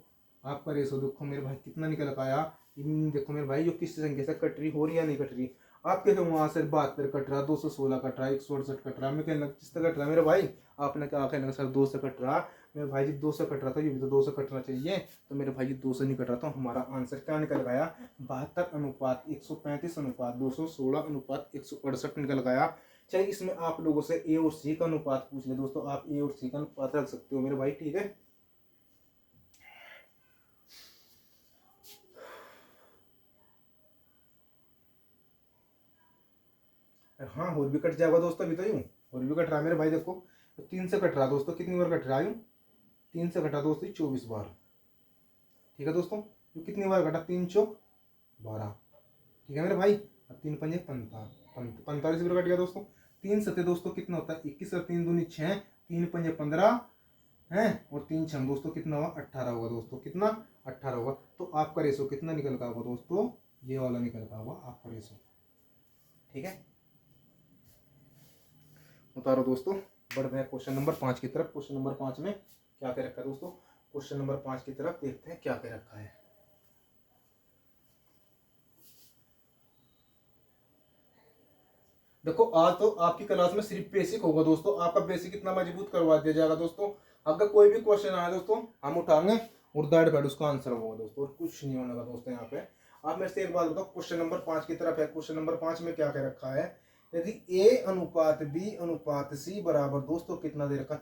आपका रेशो देखो मेरे भाई कितना निकल आया। देखो मेरे भाई जो किस संख्या से कट रही हो रही या नहीं कट रही, आप कहते हो वहां से 72 कट रहा, 216 कट रहा, 168 कट रहा, मैं कहने लगा किस तरह कट रहा मेरे भाई, आपने क्या कहने लगा सर 2 से कट रहा, मेरे भाई जी 2 से कट रहा था, ये भी तो 2 से कटना चाहिए, तो मेरे भाई जी 2 से नहीं कट रहा था। हमारा आंसर क्या निकल गया, 72 अनुपात 135 अनुपात 216 अनुपात 168 निकल गया। चाहे इसमें आप लोगों से ए और सी का अनुपात पूछ ले दोस्तों, आप ए और सी का अनुपात रख सकते हो मेरे भाई, ठीक है। हाँ और भी कट जाएगा दोस्तों, अभी तो यूं और भी कट रहा है मेरे भाई, देखो तो 3 से कट रहा दोस्तों, कितनी बार कट रहा है यूं, 3 से कटा दोस्तों 24 बार, ठीक है दोस्तों, तो कितनी बार कटा 3 चौक 12, ठीक है मेरे भाई, अब 3 पंजे 45 बार कट गया दोस्तों। 3 सत्ते दोस्तों कितना होता है 21 और 3 दूनी 6, 3 पंजे 15 है और 3 छंग दोस्तों कितना हुआ 18 होगा दोस्तों, कितना 18 होगा। तो आपका रेशो कितना निकल का होगा दोस्तों, ये वाला निकल का होगा आपका रेशो, ठीक है। उतारो दोस्तों, बढ़ते हैं क्वेश्चन नंबर 5 की तरफ। क्वेश्चन नंबर 5 में क्या कह रखा है दोस्तों, क्वेश्चन नंबर 5 की तरफ देखते हैं क्या कह रखा है। देखो आज तो आपकी क्लास में सिर्फ बेसिक होगा दोस्तों, आपका बेसिक इतना मजबूत करवा दिया जाएगा दोस्तों। अगर कोई भी क्वेश्चन आया दोस्तों हम उठाएंगे और दाढ़ बैठ उसका आंसर होगा दोस्तों, और कुछ नहीं होने का दोस्तों। यहाँ पे आप मेरे से एक बात बताओ, क्वेश्चन नंबर 5 की तरफ है। क्वेश्चन नंबर 5 में क्या कह रखा है, यदि ए अनुपात बी अनुपात सी बराबर दोस्तों कितना दे रखा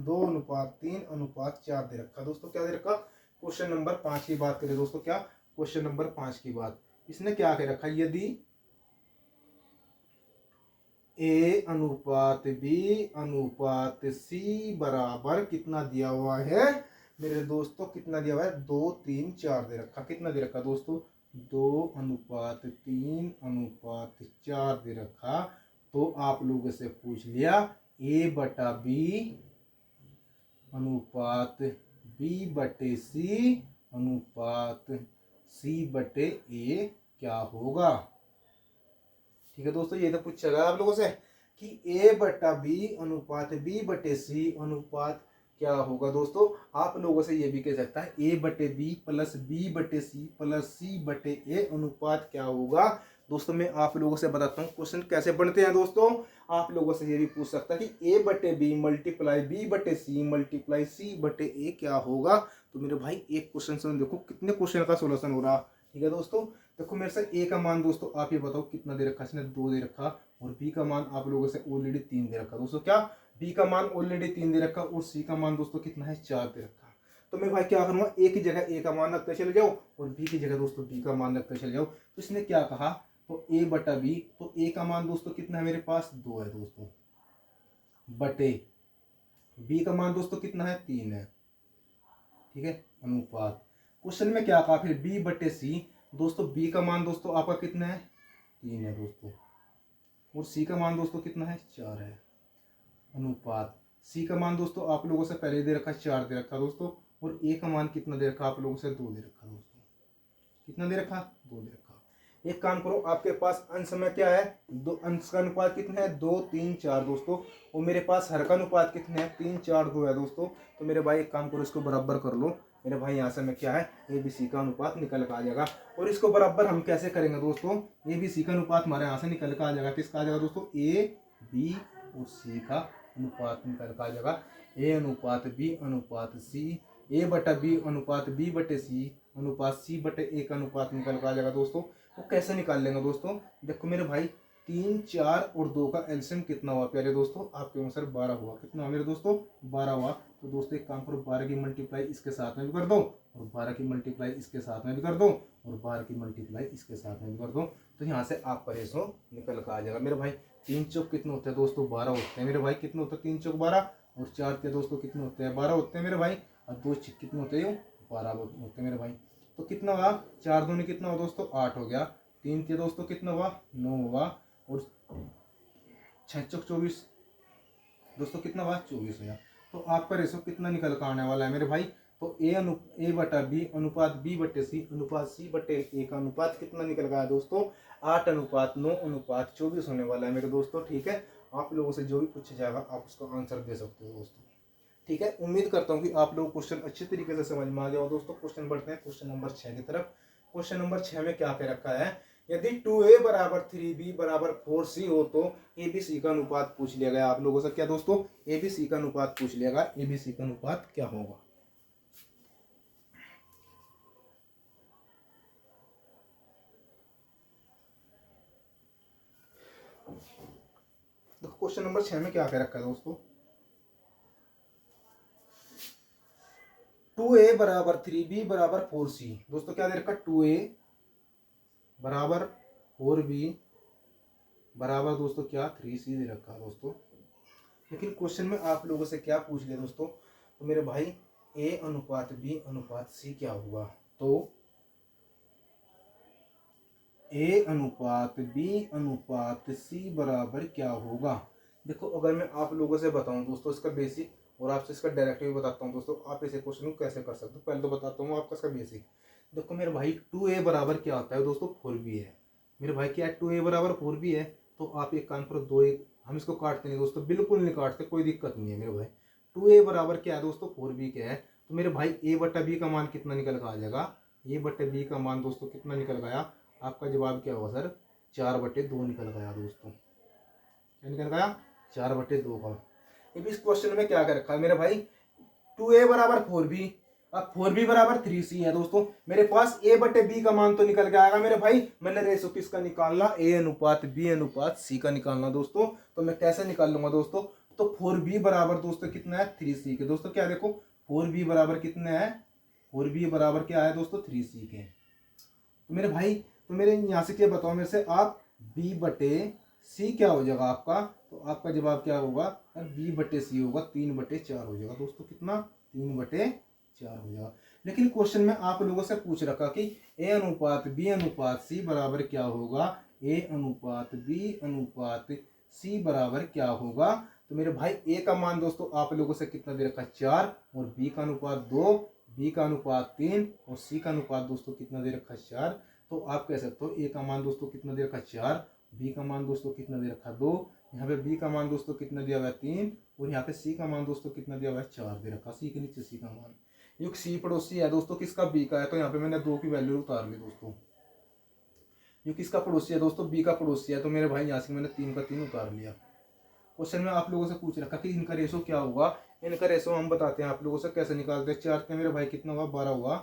2 अनुपात 3 अनुपात 4 दे रखा दोस्तों, क्या दे रखा। क्वेश्चन नंबर 5 की बात करें दोस्तों, क्या क्वेश्चन नंबर 5 की बात, इसने क्या कह रखा, यदि ए अनुपात बी अनुपात सी बराबर कितना दिया हुआ है मेरे दोस्तों, कितना दिया हुआ है 2 3 4 दे रखा, कितना दे रखा दोस्तों 2 अनुपात 3 अनुपात 4 दे रखा। तो आप लोगों से पूछ लिया ए बटा बी अनुपात बी बटे सी अनुपात सी बटे ए क्या होगा। ठीक है दोस्तों, ये तो पूछा आप लोगों से कि ए बटा बी अनुपात बी बटे सी अनुपात क्या होगा दोस्तों। आप लोगों से ये भी कह सकता है ए बटे बी प्लस बी बटे सी प्लस सी बटे ए अनुपात क्या होगा। दोस्तों मैं आप लोगों से बताता हूँ क्वेश्चन कैसे बनते हैं दोस्तों। आप लोगों से ये भी पूछ सकता है कि ए बटे बी मल्टीप्लाई बी बटे सी मल्टीप्लाई सी बटे ए क्या होगा। तो मेरे भाई एक क्वेश्चन से देखो कितने क्वेश्चन का सोल्यूशन हो रहा। ठीक है दोस्तों, देखो मेरे से ए का मान दोस्तों आप ये बताओ कितना दे रखा, इसने 2 दे रखा और बी का मान आप लोगों से ऑलरेडी 3 दे रखा दोस्तों। क्या बी का मान ऑलरेडी 3 दे रखा और सी का मान दोस्तों कितना है 4 दे रखा। तो मैं भाई क्या करूंगा, ए की जगह ए का मान रखते चले जाओ और बी की जगह दोस्तों बी का मान रखते चले जाओ। तो इसने क्या कहा, तो ए बटा बी, तो ए का मान दोस्तों कितना है मेरे पास 2 है दोस्तों, बटे बी का मान दोस्तों कितना है 3 है। ठीक है, अनुपात क्वेश्चन में क्या कहा फिर बी बटे सी, दोस्तों बी का मान दोस्तों आपका कितना है 3 है दोस्तों और सी का मान दोस्तों कितना है 4 है। अनुपात सी का मान दोस्तों आप लोगों से पहले दे रखा 4 दे रखा दोस्तों और ए का मान कितना दे रखा आप लोगों से 2 दे रखा दोस्तों, कितना दे रखा 2 दे रखा। एक काम करो, आपके पास अंश में क्या है, दो अंश का अनुपात कितना है 2 3 4 दोस्तों और मेरे पास हर का अनुपात कितना है 3 4 2 है दोस्तों। तो मेरे भाई एक काम करो, इसको बराबर कर लो, मेरे भाई यहाँ से हमें क्या है ए बी सी का अनुपात निकल कर आ जाएगा। और इसको बराबर हम कैसे करेंगे दोस्तों, ए बी सी का अनुपात हमारे यहाँ से निकल कर आ जाएगा, किसका आ जाएगा दोस्तों, ए बी और सी का अनुपात निकल कर आ जाएगा। ए अनुपात बी अनुपात सी, ए बटा बी अनुपात बी बटे सी अनुपात सी बटे ए का अनुपात निकल कर आ जाएगा दोस्तों। वो कैसे निकाल लेंगे दोस्तों, देखो मेरे भाई 3, 4 और 2 का एलसीएम कितना हुआ प्यारे दोस्तों, आपके अनुसार 12 हुआ, कितना हुआ मेरे दोस्तों, 12 हुआ। तो दोस्तों एक काम करो, 12 की मल्टीप्लाई इसके साथ में भी कर दो और 12 की मल्टीप्लाई इसके साथ में भी कर दो और 12 की मल्टीप्लाई इसके साथ में भी कर दो, तो यहाँ से आपका रेशो निकल कर आ जाएगा मेरे भाई। 3 चौक कितने होते हैं दोस्तों, 12 होते हैं मेरे भाई, कितने होते हैं 3 चौक 12 और 4 के दोस्तों कितने होते हैं, 12 होते हैं मेरे भाई, और 2 कितने होते हैं, 12 होते हैं मेरे भाई। तो कितना हुआ, 4 दूनी कितना हुआ दोस्तों, 8 हो गया, 3 के दोस्तों कितना हुआ, 9 हुआ और 6 चौक 24 दोस्तों कितना हुआ, 24 हो गया। तो आपका रेशो कितना निकल कर आने वाला है मेरे भाई, तो ए बटा बी अनुपात बी बटे सी अनुपात सी बटे ए का अनुपात कितना निकल गया दोस्तों, 8 अनुपात 9 अनुपात 24 होने वाला है मेरे दोस्तों। ठीक है, आप लोगों से जो भी पूछा जाएगा आप उसका आंसर दे सकते हो दोस्तों। ठीक है, उम्मीद करता हूँ कि आप लोग क्वेश्चन अच्छे तरीके से समझ में आ गया हो दोस्तों। क्वेश्चन बढ़ते हैं क्वेश्चन नंबर 6 की तरफ। क्वेश्चन नंबर 6 में क्या कह रखा है, यदि 2a बराबर 3b बराबर 4c हो तो abc का अनुपात पूछ लिया गया आप लोगों से, क्या दोस्तों, abc का अनुपात पूछ लिया गया, abc का अनुपात क्या होगा। तो क्वेश्चन नंबर 6 में क्या कह रखा है दोस्तों, 2a बराबर 3b बराबर 4c दोस्तों, क्या दे रखा, 2a बराबर 4b बराबर दोस्तों क्या 3c दे रखा है दोस्तों। लेकिन क्वेश्चन में आप लोगों से क्या पूछ लिया दोस्तों, तो मेरे भाई a अनुपात b अनुपात c क्या होगा, तो a अनुपात b अनुपात c बराबर क्या होगा। देखो अगर मैं आप लोगों से बताऊं दोस्तों इसका बेसिक और आपसे इसका डायरेक्ट भी बताता हूं दोस्तों, आप इसे क्वेश्चन को कैसे कर सकते हो, पहले तो बताता हूँ आपका इसका बेसिक। देखो मेरे भाई 2a बराबर क्या होता है दोस्तों, 4b है मेरे भाई, क्या है 2a बराबर 4b है। तो आप एक काम करो, 2a हम इसको काटते नहीं दोस्तों, बिल्कुल नहीं काटते, कोई दिक्कत नहीं है मेरे भाई। 2a बराबर क्या है दोस्तों, 4b क्या है, तो मेरे भाई a बटा b का मान कितना निकल कर आ जाएगा, a बटे b का मान दोस्तों कितना निकल गया, आपका जवाब क्या होगा सर, 4/2 निकल गया दोस्तों, क्या निकल गया, 4/2 का। अब इस क्वेश्चन में क्या कर रखा है मेरे भाई, 2a बराबर 4b, अब 4b बराबर 3c है दोस्तों, मेरे पास a बटे b का मान तो निकल के आएगा मेरे भाई। मैंने रेशो किसका निकालना, a अनुपात b अनुपात c का निकालना दोस्तों। तो मैं कैसे निकाल लूंगा दोस्तों, तो 4b बराबर दोस्तों कितना है, 3c के दोस्तों, क्या देखो 4b बराबर कितने है, 4b बराबर क्या है दोस्तों, 3c के। तो मेरे भाई, तो मेरे यहाँ से क्या बताओ मेरे से आप, b बटे c क्या हो जाएगा आपका, तो आपका जवाब क्या होगा, b बटे c होगा, 3/4 हो जाएगा दोस्तों, कितना, 3/4 हो जाएगा। लेकिन क्वेश्चन में आप लोगों से पूछ रखा कि a अनुपात b अनुपात c बराबर क्या होगा, a अनुपात b अनुपात c बराबर क्या होगा। तो मेरे भाई a का मान दोस्तों आप लोगों से कितना दे रखा है, 4 और b का अनुपात 2, b का अनुपात 3 और c का अनुपात दोस्तों कितना दे रखा है, 4। तो आप कह सकते हो a का मान दोस्तों कितना दे रखा है, 4, b का मान दोस्तों कितना दे रखा है, 2, यहाँ पे b का मान दोस्तों कितना दिया हुआ है, 3 और यहाँ पे c का मान दोस्तों कितना दिया हुआ है, 4 दे रखा, c के नीचे c का मान। युग c पड़ोसी है दोस्तों किसका, b का है, तो यहाँ पे मैंने 2 की वैल्यू उतार ली दोस्तों। ये किसका पड़ोसी है दोस्तों, b का पड़ोसी है, तो मेरे भाई यहाँ से मैंने 3 का 3 उतार लिया। क्वेश्चन में आप लोगों से पूछ रखा कि इनका रेशो क्या होगा, इनका रेशो हम बताते हैं आप लोगों से कैसे निकालते हैं। 4 के मेरे भाई कितना हुआ, 12 हुआ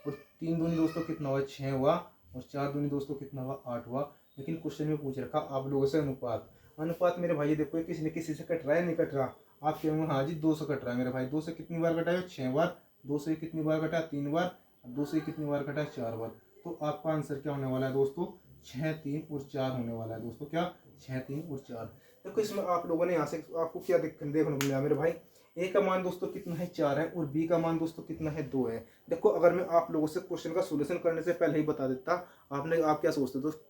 और 3 दूनी दोस्तों कितना हुआ, 6 हुआ और 4 दूनी दोस्तों कितना हुआ, 8 हुआ। लेकिन क्वेश्चन में पूछ रखा आप लोगों से अनुपात, अनुपात मेरे भाई देखो किसी ने किसी से कट रहा है, नहीं कट रहा, आप कहेंगे हाँ जी 2 से कट रहा है मेरे भाई, 2 से कितनी बार कटा है, 6 बार, 2 से कितनी बार कटा, 3 बार, 2 से कितनी बार कटा, 4 बार। तो आपका आंसर क्या होने वाला है दोस्तों, 6, 3 और 4 होने वाला है दोस्तों, क्या 6, 3 और 4। देखो इसमें आप लोगों ने यहाँ से आपको क्या देखने को मिला मेरे भाई, ए का मान दोस्तों कितना है, 4 है और बी का मान दोस्तों कितना है, 2 है। देखो अगर मैं आप लोगों से क्वेश्चन का सोल्यूशन करने से पहले ही बता देता, आप क्या सोचते दोस्त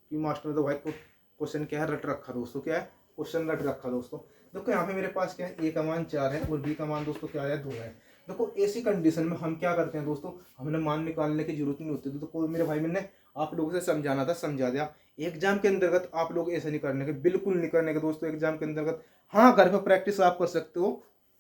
कि मास्टर ने तो भाई क्वेश्चन क्या है रट रखा दोस्तों, क्या है क्वेश्चन रट रखा दोस्तों। देखो यहाँ पे मेरे पास क्या है, ए का मान 4 है और बी का मान दोस्तों क्या है, 2 है। देखो ऐसी कंडीशन में हम क्या करते हैं दोस्तों, हमने मान निकालने की जरूरत नहीं होती। तो कोई मेरे भाई मैंने आप लोगों से समझाना था, समझा दिया। एग्जाम के अंतर्गत आप लोग ऐसे नहीं करने के, बिल्कुल नहीं करने के दोस्तों एग्जाम के अंतर्गत। हाँ घर पे प्रैक्टिस आप कर सकते हो,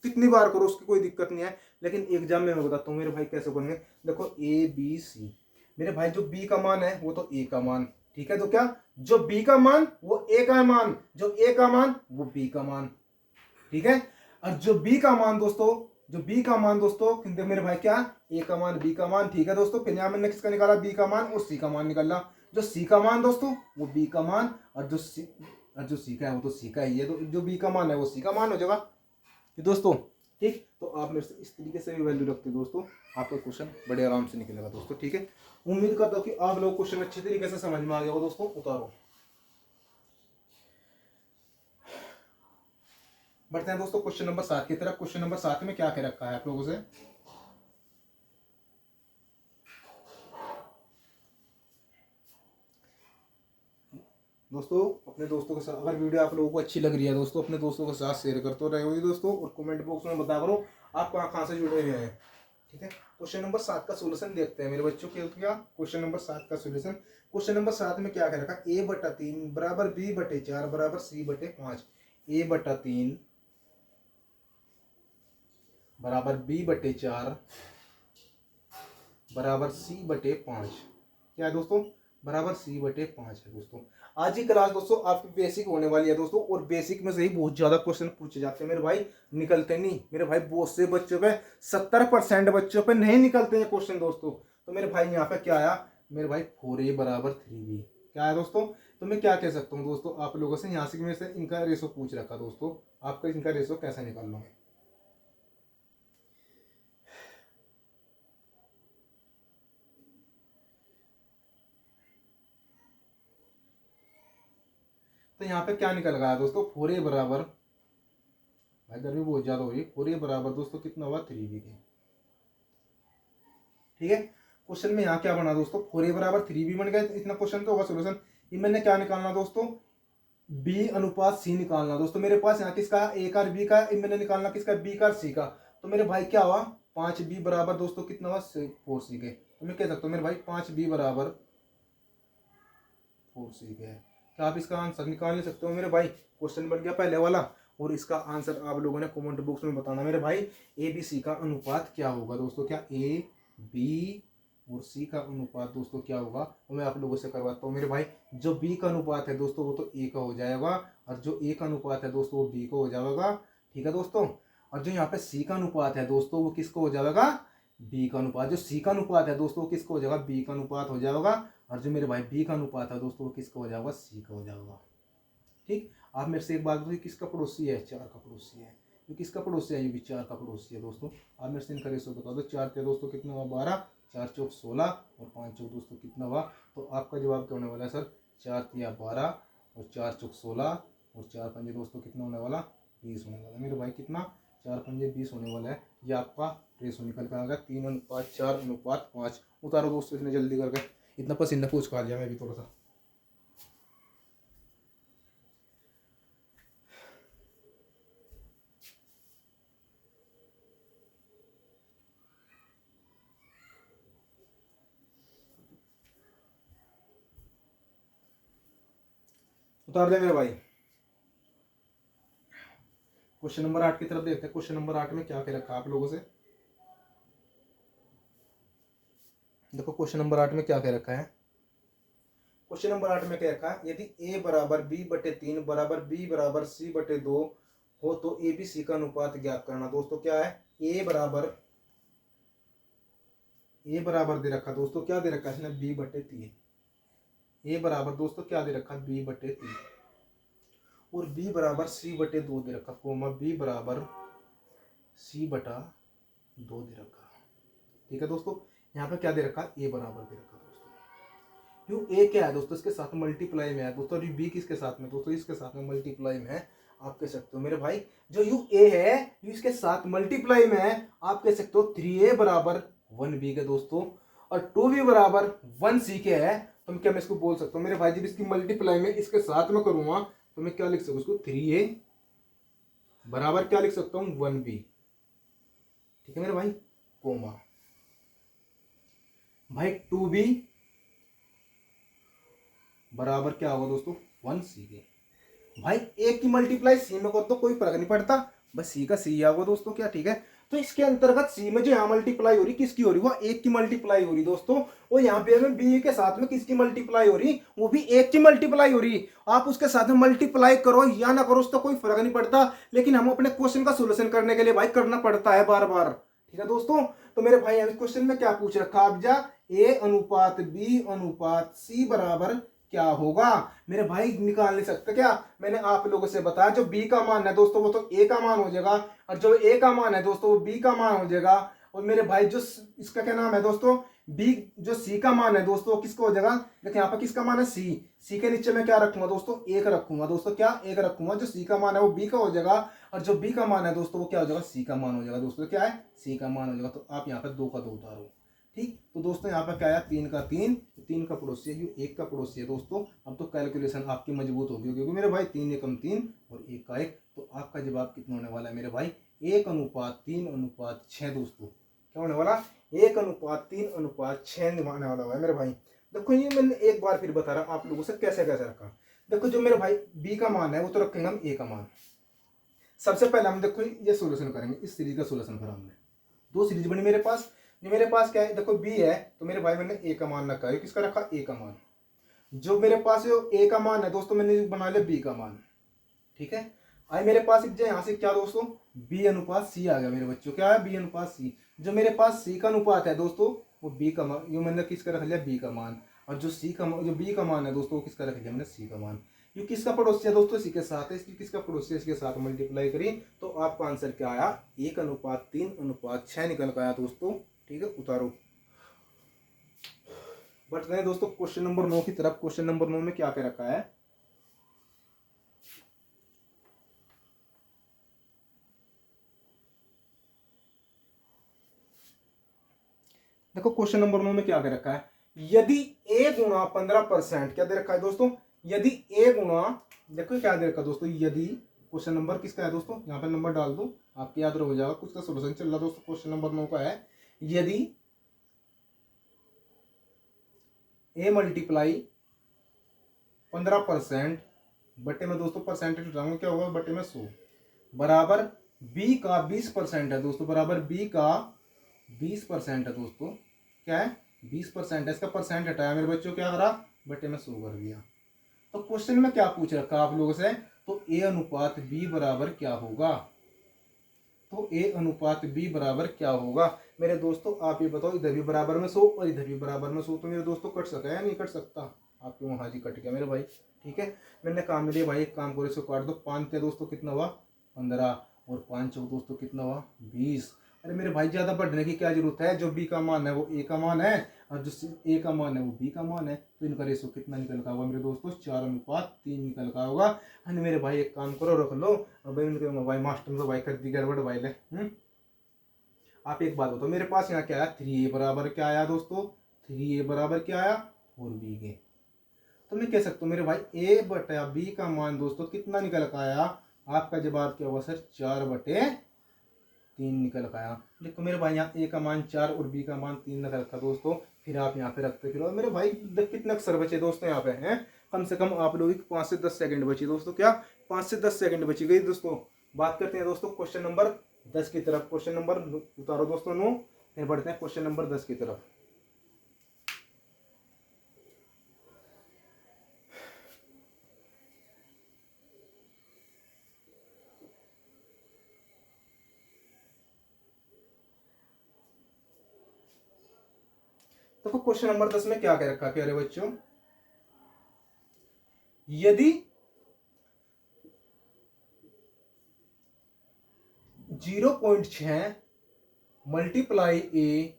कितनी बार करो उसकी कोई दिक्कत नहीं है, लेकिन एग्जाम में मैं बताता हूँ मेरे भाई कैसे करेंगे। देखो ए बी सी, मेरे भाई जो बी का मान है वो तो ए का मान, ठीक है, तो क्या जो बी का मान वो ए का मान, जो ए का मान वो बी का मान, ठीक है। और जो बी का मान दोस्तों, जो बी का मान दोस्तों देखो मेरे भाई क्या, ए का मान बी का मान, ठीक है दोस्तों। फिर यहां मैंने किसका निकाला, बी का मान और सी का मान निकाला। जो सी का मान दोस्तों वो बी का मान, और जो सी का है वो तो सी का ही है, तो जो बी का मान है वो सी का मान हो जाएगा दोस्तों, ठीक। तो आप मेरे से इस तरीके से भी वैल्यू रखते दोस्तों, आपका क्वेश्चन बड़े आराम से निकलेगा दोस्तों, ठीक है। उम्मीद करता हूँ कि आप लोग क्वेश्चन अच्छे तरीके से समझ में आ गया हो दोस्तों। उतारो, बढ़ते हैं दोस्तों क्वेश्चन नंबर 7 की तरफ। क्वेश्चन नंबर 7 में क्या कह रखा है आप लोगों से, दोस्तों अपने दोस्तों के साथ, अगर वीडियो आप लोगों को अच्छी लग रही है दोस्तों, अपने दोस्तों के साथ शेयर करते रहे हो दोस्तों, और कमेंट बॉक्स में बता करो आप कहाँ से जुड़े हुए हैं, ठीक है। क्वेश्चन नंबर 7 का सोल्यूशन देखते हैं मेरे बच्चों के, क्या क्वेश्चन नंबर 7 का सोल्यूशन। क्वेश्चन नंबर 7 में क्या कह रखा, a बटा 3 बराबर b बटे 4 बराबर c बटे 5। a बटा 3 बराबर b बटे 4 बराबर c बटे 5, क्या है दोस्तों, बराबर c बटे 5 है दोस्तों। आज की क्लास दोस्तों आपकी बेसिक होने वाली है दोस्तों, और बेसिक में से ही बहुत ज्यादा क्वेश्चन पूछे जाते हैं मेरे भाई, निकलते नहीं मेरे भाई, बहुत से बच्चों पे 70% बच्चों पे नहीं निकलते हैं क्वेश्चन दोस्तों। तो मेरे भाई यहाँ पे क्या आया मेरे भाई, 4a बराबर 3b, क्या है दोस्तों। तो मैं क्या कह सकता हूँ दोस्तों आप लोगों से, यहाँ से मेरे से इनका रेशो पूछ रखा दोस्तों, आपका इनका रेशो कैसे निकाल लोगे। तो यहाँ पे क्या निकल गया दोस्तों, 4a बराबर, भाई गर्मी बहुत ज्यादा हो रही है, 4a बराबर दोस्तों कितना हुआ, 3b के, ठीक है। क्वेश्चन में यहाँ क्या बना दोस्तों, 4a बराबर 3b बन गया, इतना क्वेश्चन तो होगा सोल्यूशन। ये मैंने क्या निकालना दोस्तों, b अनुपात c निकालना दोस्तों। मेरे पास यहाँ किसका, a का b का, मैंने निकालना किसका, b का c का। तो मेरे भाई क्या हुआ, 5b बराबर दोस्तों कितना हुआ, 4c के। तो मैं कह सकता हूँ मेरे भाई 5b बराबर 4c के है। क्या आप इसका आंसर निकाल नहीं सकते हो मेरे भाई, क्वेश्चन बन गया पहले वाला, और इसका आंसर आप लोगों ने कमेंट बॉक्स में बताना मेरे भाई। ए बी सी का अनुपात क्या होगा दोस्तों, क्या ए बी और सी का अनुपात दोस्तों क्या होगा, वो मैं आप लोगों से करवाता हूँ मेरे भाई। जो बी का अनुपात है दोस्तों वो तो ए का हो जाएगा, और जो ए का अनुपात है दोस्तों वो बी का हो जाएगा, ठीक है दोस्तों। और जो यहाँ पे सी का अनुपात है दोस्तों वो किसको हो जाएगा, बी का अनुपात। जो सी का अनुपात है दोस्तों वो किसको हो जाएगा, बी का अनुपात हो जाएगा। और जो मेरे भाई बी का अनुपात है दोस्तों वो किसका हो जाएगा, सी का हो जाएगा, ठीक। आप मेरे से एक बात बताइए, किसका पड़ोसी है, 4 का पड़ोसी है। ये किसका पड़ोसी है, ये भी 4 का पड़ोसी है दोस्तों। आप मेरे से इनका रेशो बता दो, 4 के दोस्तों कितना हुआ, 12, 4 चौक 16 और 5 चौक दोस्तों कितना हुआ। तो आपका जवाब क्या होने वाला है सर, 4 तिया 12 और 4 चौक 16 और 4 पंजे दोस्तों कितना होने वाला, 20 होने वाला मेरे भाई, कितना, 4 पंजे 20 होने वाला है। ये आपका रेशो निकल कर आ गया, 3:4:5। उतारो दोस्तों इतने जल्दी करके, इतना पसीना पूछ खा लिया मैं भी थोड़ा सा। उतार दे मेरे भाई। क्वेश्चन नंबर 8 की तरफ देखते हैं। क्वेश्चन नंबर 8 में क्या कह रखा है आप लोगों से, देखो क्वेश्चन नंबर 8 में क्या कह रखा है। क्वेश्चन नंबर 8 में क्या रखा है, यदि a बराबर b बटे 3 बराबर b बराबर c बटे 2 हो तो a b c का अनुपात ज्ञात करना। दोस्तों क्या है, a बराबर दे रखा दोस्तों, क्या दे रखा है इसने, b बटे 3। a बराबर दोस्तों क्या दे रखा, b बटे 3, और b बराबर c बटे 2 दे रखा, कोमा b बराबर c बटा 2 दे रखा, ठीक है दोस्तों। यहाँ पे क्या दे रखा, a बराबर दे रखा दोस्तों। यू a क्या है दोस्तों, इसके साथ मल्टीप्लाई में है दोस्तों, और यू b किसके साथ में दोस्तों, इसके साथ में मल्टीप्लाई में है। आप कह सकते हो मेरे भाई जो यू a है यू इसके साथ मल्टीप्लाई में है, आप कह सकते हो 3a बराबर 1b के दोस्तों, और 2b बराबर 1c के है। तो क्या मैं इसको बोल सकता हूँ मेरे भाई, जब इसकी मल्टीप्लाई में इसके साथ में करूंगा तो मैं क्या लिख सकूँ इसको, 3a बराबर क्या लिख सकता हूँ, 1b, ठीक है मेरे भाई, कोमा भाई 2b बराबर क्या होगा दोस्तों, 1c के। भाई एक की मल्टीप्लाई सी में कर दो कोई फर्क नहीं पड़ता, बस सी का सी आ गया दोस्तों क्या, ठीक है। तो इसके अंतर्गत सी में जो यहाँ मल्टीप्लाई हो रही किसकी हो रही, वो एक की मल्टीप्लाई हो रही दोस्तों। और यहाँ पे हमें बी के साथ में किसकी मल्टीप्लाई हो रही, वो भी एक की मल्टीप्लाई हो रही। आप उसके साथ में मल्टीप्लाई करो या ना करो उसका कोई फर्क नहीं पड़ता, लेकिन हम अपने क्वेश्चन का सोल्यूशन करने के लिए भाई करना पड़ता है बार बार, ठीक है दोस्तों। तो मेरे भाई इस क्वेश्चन में क्या पूछ रखा आप जा, ए अनुपात बी अनुपात सी बराबर क्या होगा। मेरे भाई निकाल नहीं सकते क्या, मैंने आप लोगों से बताया जो बी का मान है दोस्तों वो तो ए का मान हो जाएगा, और जो ए का मान है दोस्तों वो बी का मान हो जाएगा। और मेरे भाई जो इसका क्या नाम है दोस्तों, बी जो सी का मान है दोस्तों किसको हो जाएगा, देखिए यहाँ पर किसका मान है सी, सी के नीचे मैं क्या रखूंगा दोस्तों, एक रखूंगा दोस्तों, क्या एक रखूंगा। जो सी का मान है वो बी का हो जाएगा, और जो बी का मान है दोस्तों वो क्या हो जाएगा, सी का मान हो जाएगा दोस्तों, क्या है सी का मान हो जाएगा। तो आप यहाँ पर 2 का 2 उतारो, ठीक। तो दोस्तों यहाँ पर क्या आया 3 का 3, 3 का पड़ोसी है, 1 का पड़ोसी है दोस्तों। अब तो कैलकुलेशन आपकी मजबूत होगी, क्योंकि मेरे भाई 3 एकम 3 और 1 का 1। तो आपका जवाब कितना होने वाला है मेरे भाई, 1:3:6 दोस्तों। क्या होने वाला, 1:3:6 होने वाला है मेरे भाई। देखो ये मैंने एक बार फिर बता रहा आप लोगों से कैसे कैसे रखा। देखो जो मेरे भाई बी का मान है वो तो रखेंगे हम ए का मान। सबसे पहले हम देखो ये सोल्यूशन करेंगे, इस सीरीज का सोल्यूशन करा हमने, 2 सीरीज बनी मेरे पास। जो मेरे पास क्या है देखो बी है, तो मेरे भाई मैंने ए का मान रखा है, किसका रखा ए का मान। जो मेरे पास जो ए का मान है दोस्तों मैंने बना लिया बी का मान, ठीक है। आई मेरे पास यहाँ से क्या दोस्तों, बी अनुपात सी आ गया मेरे बच्चों, क्या है बी अनुपात सी। जो मेरे पास सी का अनुपात है दोस्तों वो बी का मान, जो मैंने किसका रख लिया बी का मान। और जो सी का जो बी का मान है दोस्तों वो किसका रख लिया मैंने सी का मान। ये किसका पड़ोसी है दोस्तों, इसी के साथ है, इसकी किसका पड़ोसी है इसके साथ मल्टीप्लाई करी तो आपका आंसर क्या आया, 1:3:6 निकल कर आया दोस्तों, ठीक है। उतारो, बढ़ते हैं दोस्तों क्वेश्चन नंबर 9 की तरफ। क्वेश्चन नंबर 9 में क्या क्या रखा है, देखो क्वेश्चन नंबर 9 में क्या क्या रखा है। यदि a गुणा 15%, क्या दे रखा है दोस्तों, यदि a गुणा, देखो क्या दे रखा है दोस्तों, यदि क्वेश्चन नंबर किसका है दोस्तों, यहाँ पे नंबर डाल दो आपके याद हो जाएगा, कुछ का सोल्यूशन चल रहा है दोस्तों। क्वेश्चन नंबर 9 का है, यदि a मल्टीप्लाई 15% बटे में दोस्तों परसेंटेज डालूंगा क्या होगा बटे में 100 बराबर b का 20% है दोस्तों, बराबर b का 20% है दोस्तों, क्या है 20% है, इसका परसेंट हटाया मेरे बच्चों, क्या करा बटे में 100 कर दिया। तो क्वेश्चन में क्या पूछ रखा आप लोगों से, तो a अनुपात b बराबर क्या होगा, तो a अनुपात b बराबर क्या होगा। मेरे दोस्तों आप ये बताओ, इधर भी बराबर में 100 और इधर भी बराबर में 100, तो मेरे दोस्तों कट सका या नहीं कट सकता, आपके वहां जी कट गया मेरे भाई, ठीक है। मैंने काम में लिया भाई, एक काम करो इसको काट दो, 5 थे दोस्तों कितना हुआ 15 और 5 चौक दोस्तों कितना हुआ 20। अरे मेरे भाई ज्यादा बढ़ने की क्या जरूरत है, जो बी का मान है वो ए का मान है और जो ए का मान है वो बी का मान है, तो इनका रेशो कितना निकल का होगा मेरे दोस्तों 4:3 निकल का होगा। हाँ मेरे भाई एक काम करो रख लो, अब भाई मास्टर तो भाई कर दी गड़बड़ भाई ले। आप एक बात बताओ, मेरे पास यहाँ क्या आया 3a बराबर क्या आया दोस्तों, 3a बराबर क्या आया 4b के। तो मैं कह सकता हूँ मेरे भाई a बटा b का मान दोस्तों कितना निकल का आया, आपका जवाब क्या हुआ सर 4/3 निकल का आया। देखो मेरे भाई यहाँ a का मान 4 और b का मान 3 निकल का दोस्तों, फिर आप यहाँ पे रखते फिर मेरे भाई कितने अक्षर बचे दोस्तों यहाँ पे हैं, कम से कम आप लोगों की 5 से 10 सेकंड बची दोस्तों, क्या 5 से 10 सेकंड बची गई दोस्तों। बात करते हैं दोस्तों क्वेश्चन नंबर 10 की तरफ। क्वेश्चन नंबर उतारो दोस्तों 9, फिर बढ़ते हैं क्वेश्चन नंबर 10 की तरफ। तो क्वेश्चन नंबर 10 में क्या कह रखा प्यारे बच्चों, यदि 0.6 मल्टीप्लाई ए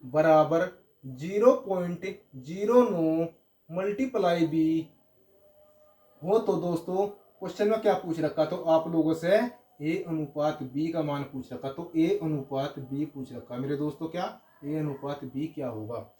बराबर 0.09 मल्टीप्लाई बी हो, तो दोस्तों क्वेश्चन में क्या पूछ रखा, तो आप लोगों से ए अनुपात बी का मान पूछ रखा, तो ए अनुपात बी पूछ रखा मेरे दोस्तों, क्या ए अनुपात बी क्या होगा।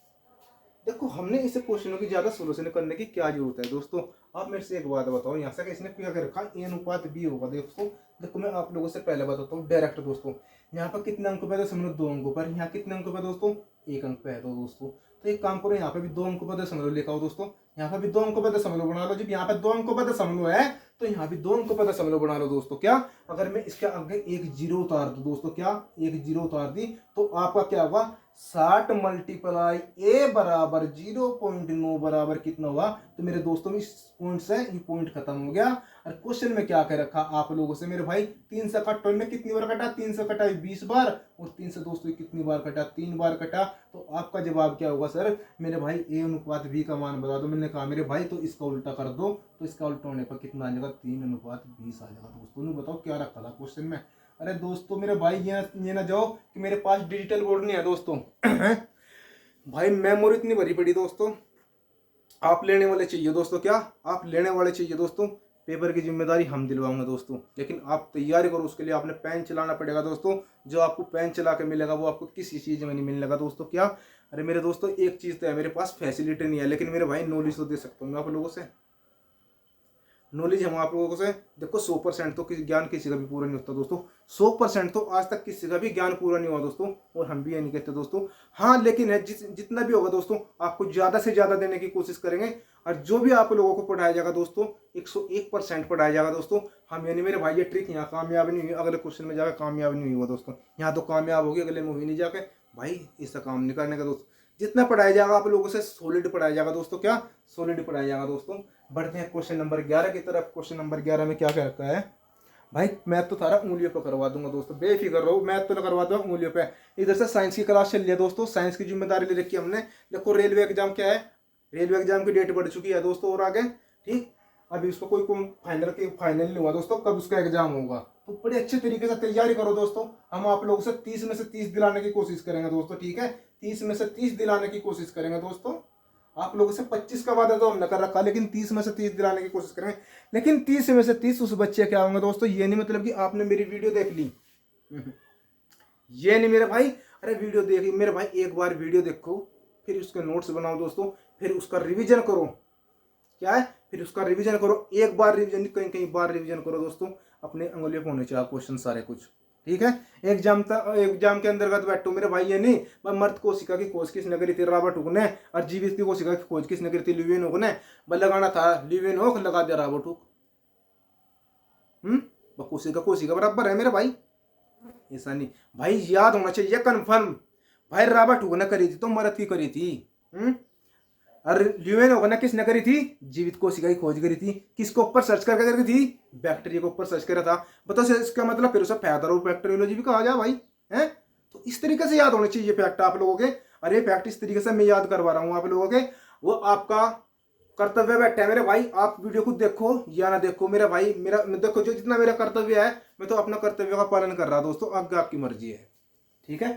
देखो हमने इसे क्वेश्चनों की ज्यादा सोल्यूशन करने की क्या जरूरत है दोस्तों। आप मेरे से एक बात बताओ, यहाँ से इसने क्या कर रखा ए अनुपात बी होगा दोस्तों। देखो मैं आप लोगों से पहले बताता हूँ डायरेक्ट दोस्तों, यहाँ पर कितने अंकों पे, तो समझ लो 2 अंकों पर, यहाँ कितने अंकों पे दोस्तों 1 अंक पे है, तो दोस्तों तो एक काम करो यहाँ पे भी 2 अंकों पे समझ लो लेकर आओ दोस्तों, यहाँ पर भी 2 अंकों पे समझ लो बना लो। जब यहाँ पे 2 अंकों पे समझ लो है तो यहाँ भी दोनों को पता समझ बना लो दोस्तों। क्या अगर मैं इसके आगे एक जीरो उतार दूं दोस्तों, क्या एक जीरो उतार दी तो आपका क्या होगा 60 मल्टीप्लाई ए बराबर 0.9 बराबर कितना हुआ। तो मेरे दोस्तों में इस पॉइंट से ये पॉइंट खत्म हो गया। और क्वेश्चन में क्या कह रखा आप लोगों से मेरे भाई 3 से कट में कितनी बार कटा, 3 से कटा 20 बार, और 3 से दोस्तों कितनी बार कटा, 3 बार कटा। तो आपका जवाब क्या होगा सर मेरे भाई ए अनुपात बी का मान बता दो। मैंने कहा मेरे भाई तो इसका उल्टा कर दो, तो इसका उल्टा होने पर कितना आ जाएगा 3:20 आ जाएगा। दोस्तों ने बताओ क्या रखा था क्वेश्चन में। अरे दोस्तों मेरे भाई ये ना जाओ कि मेरे पास डिजिटल बोर्ड नहीं है दोस्तों भाई मेमोरी इतनी भरी पड़ी दोस्तों। आप लेने वाले चाहिए दोस्तों, क्या आप लेने वाले चाहिए दोस्तों। पेपर की जिम्मेदारी हम दिलवाऊंगे दोस्तों, लेकिन आप तैयारी करो उसके लिए आपने पेन चलाना पड़ेगा दोस्तों। जो आपको पेन चला के मिलेगा वो आपको किसी चीज में नहीं मिलने लगा दोस्तों। क्या अरे मेरे दोस्तों एक चीज तो है, मेरे पास फैसिलिटी नहीं है, लेकिन मेरे भाई नॉलेज तो दे सकता हूँ मैं आप लोगों से। नॉलेज हम आप लोगों से देखो 100% तो किसी ज्ञान किसी का भी पूरा नहीं होता दोस्तों। 100% तो आज तक किसी का भी ज्ञान पूरा नहीं हुआ दोस्तों, और हम भी ये नहीं कहते दोस्तों। हाँ लेकिन है जितना भी होगा दोस्तों आपको ज्यादा से ज्यादा देने की कोशिश करेंगे। और जो भी आप लोगों को पढ़ाया जाएगा दोस्तों 101% पढ़ाया जाएगा दोस्तों। हम यानी मेरे भाई ये ट्रिक यहाँ कामयाब नहीं हुई, अगले क्वेश्चन में जाकर कामयाब नहीं हुआ दोस्तों। यहाँ तो कामयाब होगी, अगले में हुई नहीं जाके भाई इसका काम नहीं करने का दोस्तों। जितना पढ़ाया जाएगा आप लोगों से सॉलिड पढ़ाया जाएगा दोस्तों, क्या सॉलिड पढ़ाया जाएगा दोस्तों। बढ़ते हैं क्वेश्चन नंबर 11 की तरफ। क्वेश्चन नंबर 11 में क्या क्या रखा है भाई, मैथ तो थारा उंगलियों पे करवा दूंगा दोस्तों, बेफिक्र रहो, मैथ तो करवा दूंगा उंगलियों पे। इधर से साइंस की क्लास चल रही है दोस्तों, साइंस की जिम्मेदारी ले रखी है हमने। देखो रेलवे एग्जाम क्या है, रेलवे एग्जाम की डेट बढ़ चुकी है दोस्तों और आगे, ठीक। अभी उसको कोई फाइनल नहीं हुआ दोस्तों कब उसका एग्जाम होगा, तो बड़े अच्छे तरीके से तैयारी करो दोस्तों। हम आप लोगों से 30 में से 30 दिलाने की कोशिश करेंगे दोस्तों, ठीक है। 30 में से 30 दिलाने की कोशिश करेंगे दोस्तों। आप लोगों से 25 का वादा तो हमने कर रखा, लेकिन 30 में से 30 दिलाने की कोशिश करेंगे। लेकिन 30 में से 30 उस बच्चे क्या होंगे दोस्तों, ये नहीं मतलब कि आपने मेरी वीडियो देख ली ये नहीं मेरे भाई। अरे वीडियो देख मेरे भाई, एक बार वीडियो देखो फिर उसके नोट्स बनाओ दोस्तों, फिर उसका रिवीजन करो। क्या है, फिर उसका रिवीजन करो। एक बार रिवीजन कहीं कहीं बार रिवीजन करो दोस्तों। अपने अंगुलियों पर होने चाहिए क्वेश्चन सारे कुछ, ठीक है। एग्जाम के अंतर्गत बैठो मेरे भाई, ये नहीं भाई मर्द कोशिका की खोज किसने करी थी, रॉबर्ट हुक ने। और जीवित की कोशिका की खोज किसने करी थी, ल्यूवेनहुक ने। लगाना था ल्यूवेनहुक, लगा दिया रॉबर्ट हुक। कोशिका बराबर है मेरे भाई, ऐसा नहीं भाई, याद होना चाहिए कंफर्म। भाई रॉबर्ट हुक ने करी थी तो मर्द की करी थी। और ल्यूवेनहुक ने किसने करी थी, जीवित कोशिका की खोज करी थी। किसके ऊपर सर्च करके करी थी, बैक्टीरिया के ऊपर सर्च करा था। बताओ इसका मतलब फिर उसे फैदर और बैक्टीरियोलॉजी भी कहा जाए भाई, है। तो इस तरीके से याद होने चाहिए फैक्ट आप लोगों के। अरे फैक्ट इस तरीके से मैं याद करवा रहा हूं आप लोगों के, वो आपका कर्तव्य बैठा है मेरे भाई। आप वीडियो को देखो या ना देखो मेरे भाई, मेरा देखो जो जितना मेरा कर्तव्य है मैं तो अपना कर्तव्य का पालन कर रहा दोस्तों, आगे आपकी मर्जी है, ठीक है।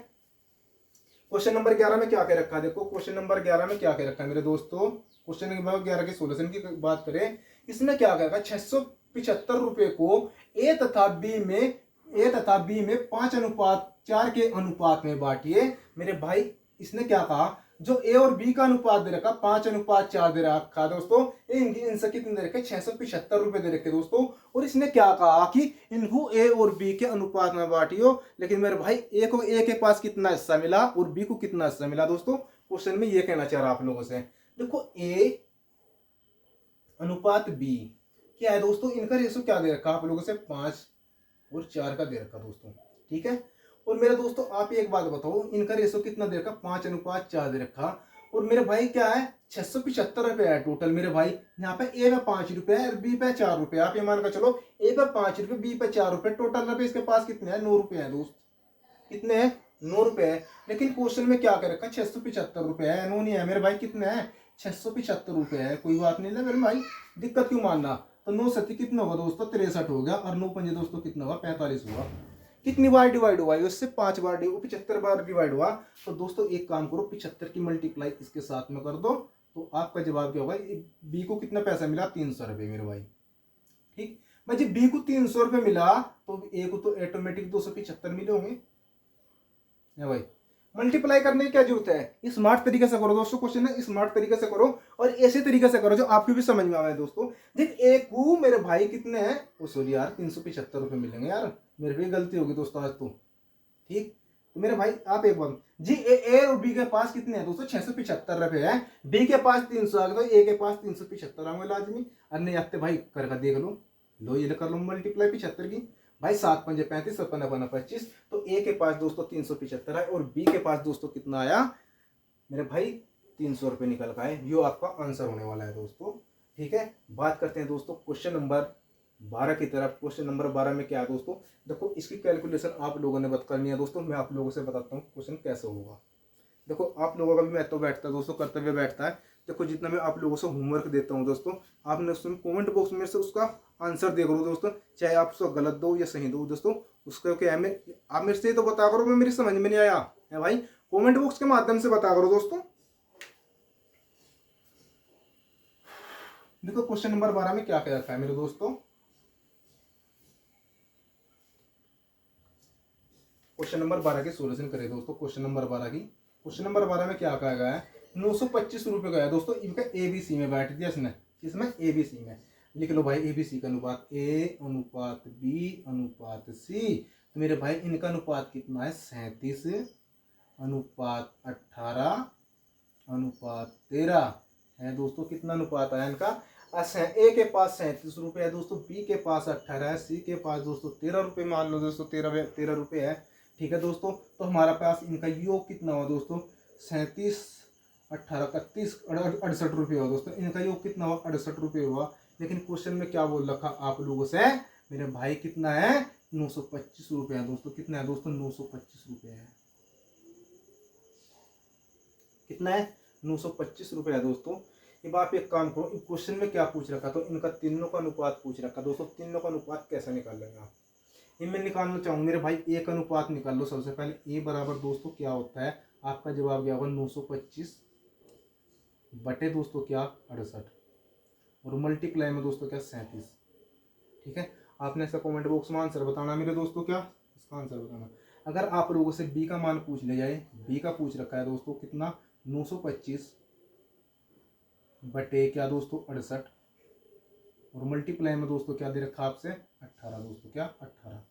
क्वेश्चन नंबर 11 में क्या कह रखा है, देखो क्वेश्चन नंबर 11 में क्या कह रखा है मेरे दोस्तों। क्वेश्चन नंबर 11 के सोल्यूशन की बात करें, इसमें क्या कहेगा 675 रुपए को ए तथा बी में 5:4 के अनुपात में बांटिए। मेरे भाई इसने क्या कहा, जो ए और बी का अनुपात दे रखा 5:4 दे रखा दोस्तों। इनसे कितने दे रखे 675 रुपए दे रखे दोस्तों। और इसने क्या कहा कि इनको ए और बी के अनुपात में बांटियो। लेकिन मेरे भाई ए को ए के पास कितना हिस्सा मिला और बी को कितना हिस्सा मिला दोस्तों। क्वेश्चन में ये कहना चाह रहा आप लोगों से, देखो ए अनुपात बी क्या है दोस्तों, इनका रेशो क्या दे रखा आप लोगों से 5 और 4 का दे रखा दोस्तों, ठीक है। और मेरे दोस्तों आप एक बात बताओ, इनका रेशो कितना दे रखा 5:4 दे रखा। और मेरे भाई क्या है 675 रुपए है टोटल मेरे भाई। यहाँ पे ए पे 5 रुपए है और बी पे 4 रुपए। आप ये मान कर चलो ए पे 5 रुपए बी पे 4 रुपए, टोटल रुपए इसके पास कितने हैं 9 रुपए है दोस्त। कितने हैं 9 रुपए है। लेकिन क्वेश्चन में क्या कर रखा 675 रुपए है, 9 नहीं है मेरे भाई, कितने हैं 675 रुपए है। कोई बात नहीं ना मेरे भाई, दिक्कत क्यों मानना। तो 9 सत्ती कितना होगा दोस्तों 63 हो गया, और 9 पंजे दोस्तों कितना हुआ 45 हुआ। कितनी बार डिवाइड हुआ, उससे 5 बार 75 बार डिवाइड हुआ। तो दोस्तों एक काम करो 75 की मल्टीप्लाई इसके साथ में कर दो, तो आपका जवाब क्या होगा। बी को कितना पैसा मिला 300 रुपए मेरे भाई, ठीक। भाई जब बी को 300 रुपए मिला तो ए को तो ऑटोमेटिक 275 मिले होंगे भाई। मल्टीप्लाई करने की क्या जरूरत है, स्मार्ट तरीके से करो दोस्तों। क्वेश्चन है स्मार्ट तरीके से करो और ऐसे तरीके से करो जो आपको भी समझ में आवे दोस्तों। देख ए को मेरे भाई कितने हैं, ओ सॉरी यार 375 रुपए मिलेंगे यार, मेरे भी गलती होगी दोस्तों आज तो, ठीक। तो मेरे भाई आप एक बार जी ए और बी के पास कितने हैं दोस्तों 675 रुपए है। बी के पास 300 आ गए तो ए के पास 375 आएंगे लाजमी। अन्य आते भाई करके देख लो, लो ये कर लो मल्टीप्लाई 75 की। भाई 7 पंजे 35 और 15 25, तो ए के पास दोस्तों 375 है और बी के पास दोस्तों कितना आया मेरे भाई 300 रुपये निकल का है। यो आपका आंसर होने वाला है दोस्तों। ठीक है, बात करते हैं दोस्तों क्वेश्चन नंबर 12 की तरफ। क्वेश्चन नंबर 12 में क्या है दोस्तों, देखो इसकी कैलकुलेशन आप लोगों ने करनी है दोस्तों। मैं आप लोगों से बताता हूँ क्वेश्चन कैसे होगा। देखो आप लोगों का भी महत्व बैठता है दोस्तों, कर्तव्य बैठता है। देखो जितना मैं आप लोगों से होमवर्क देता हूँ दोस्तों, आपने उसमें कमेंट बॉक्स में से उसका आंसर दे करो दोस्तों, चाहे आप उसको गलत दो या सही दो दोस्तों। उसका क्या है, आप मेरे से तो बता करो, मैं मेरी समझ में नहीं आया है भाई, कमेंट बॉक्स के माध्यम से बता करो दोस्तों। देखो क्वेश्चन नंबर 12 में क्या क्या रखा है मेरे दोस्तों। क्वेश्चन नंबर 12 की सोल्यूशन करें दोस्तों। क्वेश्चन नंबर 12 की, क्वेश्चन नंबर 12 में क्या कहा गया है, 925 रुपये का है दोस्तों। इनका एबीसी में बैठ दिया इसने, इसमें एबीसी में लिख लो भाई, एबीसी का अनुपात ए अनुपात बी अनुपात सी। तो मेरे भाई इनका अनुपात कितना है, 37 अनुपात 18 अनुपात 13 है दोस्तों। कितना अनुपात आया इनका, ए के पास 37 रुपये है दोस्तों, बी के पास 18 है, सी के पास दोस्तों 13 रुपये, मान लो दोस्तों 13 रुपये है। ठीक है दोस्तों, तो हमारा पास इनका योग कितना हुआ दोस्तों, 37 18 31 68 रुपये हुआ दोस्तों। इनका योग कितना हुआ, 68 रुपये हुआ। लेकिन क्वेश्चन में क्या बोल रखा आप लोगों से मेरे भाई, कितना है 925 रुपये है दोस्तों। कितना है दोस्तों, 925 रुपये है। कितना है, 925 रुपये है दोस्तों। अब आप एक काम करो, इस क्वेश्चन में क्या पूछ रखा, तो इनका तीनों का अनुपात पूछ रखा दोस्तों। तीनों का अनुपात कैसे निकाल लेंगे आप, इनमें निकालना चाहूँ मेरे भाई, ए का अनुपात निकाल लो सबसे पहले। ए बराबर दोस्तों क्या होता है, आपका जवाब क्या होगा, 925 बटे दोस्तों क्या 68 और मल्टीप्लाई में दोस्तों क्या 37। ठीक है, आपने ऐसा कमेंट बॉक्स में आंसर बताना मेरे दोस्तों, क्या इसका आंसर बताना। अगर आप लोगों से बी का मान पूछ लिया जाए, बी का पूछ रखा है दोस्तों कितना, 925 बटे क्या दोस्तों 68 और मल्टीप्लाई में दोस्तों क्या दे रखा आपसे 18 दोस्तों, क्या 18।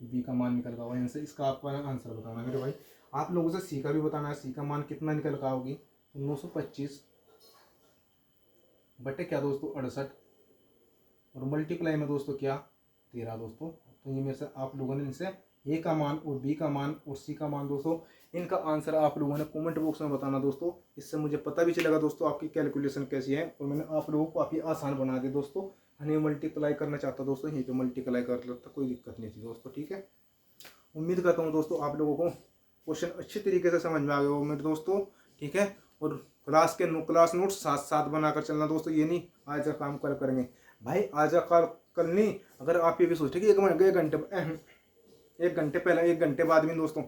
बी का मान निकल का होगा इनसे, इसका आपका आंसर बताना मेरे भाई। आप लोगों से सी का भी बताना है, सी का मान कितना निकल का होगी, तो 925 बटे क्या दोस्तों 68 और मल्टीप्लाई में दोस्तों क्या 13 दोस्तों। तो ये मेरे से आप लोगों ने इनसे ए का मान और बी का मान और सी का मान दोस्तों, इनका आंसर आप लोगों ने कमेंट बॉक्स में बताना दोस्तों। इससे मुझे पता भी चलेगा दोस्तों आपकी कैलकुलेशन कैसी है, और मैंने आप लोगों को काफ़ी आसान बना दी दोस्तों। हमें मल्टीप्लाई करना चाहता दोस्तों, यहीं पे मल्टीप्लाई कर लेता, कोई दिक्कत नहीं थी दोस्तों। ठीक है, उम्मीद करता हूँ दोस्तों आप लोगों को क्वेश्चन अच्छी तरीके से समझ में आ गया हो मेरे दोस्तों। ठीक है, और क्लास नोट साथ साथ बनाकर चलना दोस्तों, ये नहीं आज का काम कल करेंगे भाई, आज का कल नहीं। अगर आप ये भी सोचते कि एक घंटे पहले, एक घंटे बाद भी दोस्तों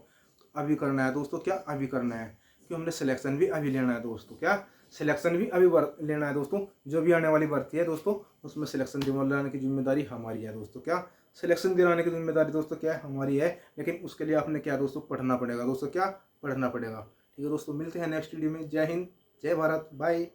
अभी करना है दोस्तों, क्या अभी करना है, क्योंकि हमने सिलेक्शन भी अभी लेना है दोस्तों, क्या सिलेक्शन भी अभी लेना है दोस्तों। जो भी आने वाली भर्ती है दोस्तों, उसमें सिलेक्शन दिलाने की जिम्मेदारी हमारी है दोस्तों, क्या सिलेक्शन दिलाने की जिम्मेदारी दोस्तों क्या है, हमारी है। लेकिन उसके लिए आपने क्या दोस्तों, पढ़ना पड़ेगा दोस्तों, क्या पढ़ना पड़ेगा। ठीक है दोस्तों, मिलते हैं नेक्स्ट वीडियो में। जय हिंद, जय भारत, बाय।